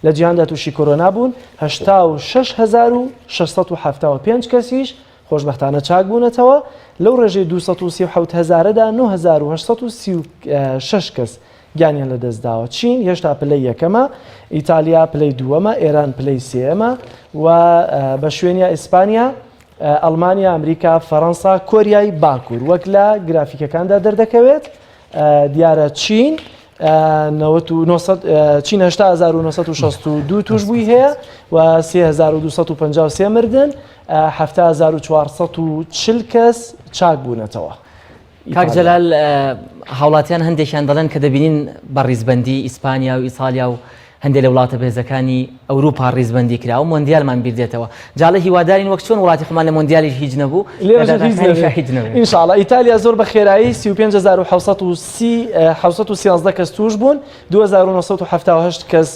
لە جیهاندا تووشی کۆرۆنا بوون 86675 کەسیش خۆشبەختانە چاک بوونەتەوە لەو ڕێژەی 237000دا 9836 کەس گیانیان لە دەستداوە. چین هێشتا پلەی یەکەمە، ئیتالیا پلەی دووەمە، ئێران پلەی سێەمە و بە شوێنیا ئیسپانیا، ئەڵمانیا، ئەمریکا، فەڕەنسا، کۆریای باکوور وەک لە گرافیکەکاندا دەردەکەوێت. دیارە چین 1962 توشبووی هەیە و 3253 مردن، 7440 کەس چاک بوونەتەوە. کاک جەلال هاوڵاتیان هەندێکیان دەڵێن کە دەبینین بە ڕیزبەندی ئیسپانیا و ئیتالیا و هەندێک لە وڵاتە بێزەکانی ئەوروپا ڕیزبەندی کرا و مۆندیالمان بیردێتەوە. جاڵە هیوادارین وەک چۆن وڵاتی خۆمان لە مۆندیالیش هیچ نەبوو ئینشاءڵڵا. ئیتالیا زۆر بە خێرایی 35713 کەس توش بوون، 2978 کەس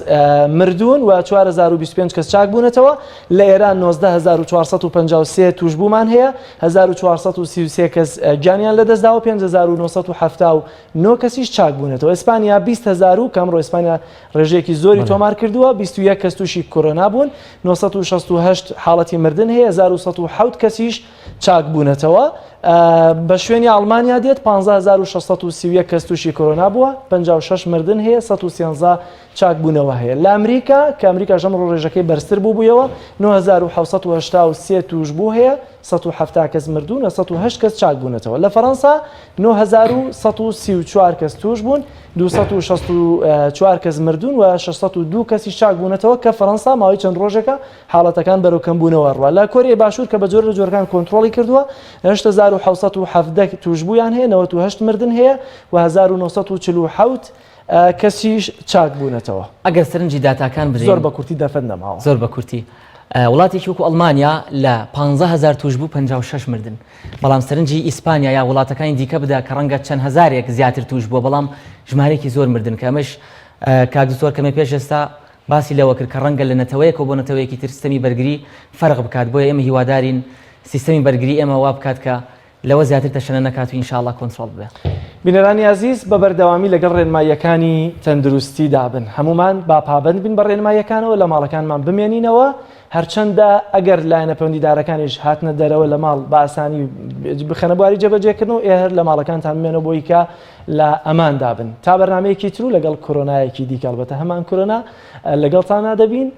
مردوون و 4025 کەس چاک بوونەتەوە. لە ئێران 19453 توش بوومان هەیە، 1433 کەس گیانیان لەدەستداوە، 5979 کەسیش چاک بوونەتەوە. ئیسپانیا 20000 و کەمڕۆ ئیسپانیا ڕێژەیەکی زۆری تۆمار کردووە، 21 کەس تووشی کۆرۆنا بوون، 968 حاڵەتی مردن هەیە، 1107 کەسیش چاک بوونەتەوە. بە شوێنی ئەڵمانیا دێت 15631 کەس تووشی کۆرۆنا بووە، 56 مردن هەیە، 113 چاک بوونەوە هەیە. لە ئەمریکا کە ئەمریکا ژەمڕۆ ڕێژەکەی بەرزتر بووبوویەوە 9783 توش بوو هەیە، 170 کەس مردوون و 108 کەس چاک بوونەتەوە. لە فەڕەنسا 9134 کەس توش بوون، 264 کەس مردوون و 602 کەسی چاک بوونەتەوە کە فەڕەنسا ماوەی چەند ڕۆژێکە حاڵەتەکان بەرەوکەمبوونەوە ڕوە. لە کۆریای باشوور کە بە جۆرە لە جۆرەکان کۆنتترۆلی کردووە 8717 توشبوویان هەیە، 98 مردن هەیە و 1947 کەسیش چاک بوونەتەوە. ئەگەر سەرنجی داتاکان بزۆر زۆر بە کورتی دەفەت نەماوە. زۆر بە کورتی وڵاتێکی وەکو ئەڵمانیا لە 15000 توش بوو 56 مردن، بەڵام سەرنجی ئیسپانیا یا وڵاتەکانی دیکە بدا کە ڕەنگە چەند هەزارێک زیاتر توش بووە، بەڵام ژمارێکی زۆر مردن کە ئەمەش کاک دکتۆر کەمە پێش ئێستا باسی لەوە کرد کە ڕەنگە لە نەتەوەیەکەوە بۆ نەتەوەیەکی تر سیستەمی بەرگری فەرق بکات. بۆیە ئێمە هیوادارین سیستەمی بەرگری ئێمە وا بکات کە لەوە زیاتر تەشەنە نەکات و ئینشاءڵڵا کۆنتترۆل بێ. بینەرانی عزیز بە بەردەوامی لەگەڵ ڕێنماییەکانی تەندروستی دابن، هەمومان با پابند بین بە ڕێنماییەکانەوە، لە ماڵەکانمان بمێنینەوە، هەرچەندە ئەگەر لایەنە پەیوەندیدارەکانیش هاتنە دەرەوە لە ماڵ بە ئاسانی بخەنە بواری جێبەجێکردنەوە، ئێهر لە ماڵەکانتان بمێنەوە بۆی کە لە ئەمان دابن. تا بەرنامەیەکی تر و لەگەڵ کۆرۆنایەکی دیکە البەتە هەمان کۆرۆنا لەگەڵتان دەبین.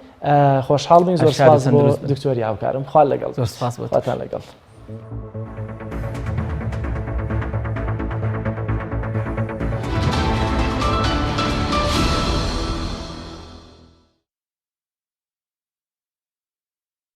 خۆشحاڵ بین. زۆر سپاس بۆ دکتۆری هاوکارم. خوا لەگەڵ. زۆر سپاس بۆتان لەگەڵ.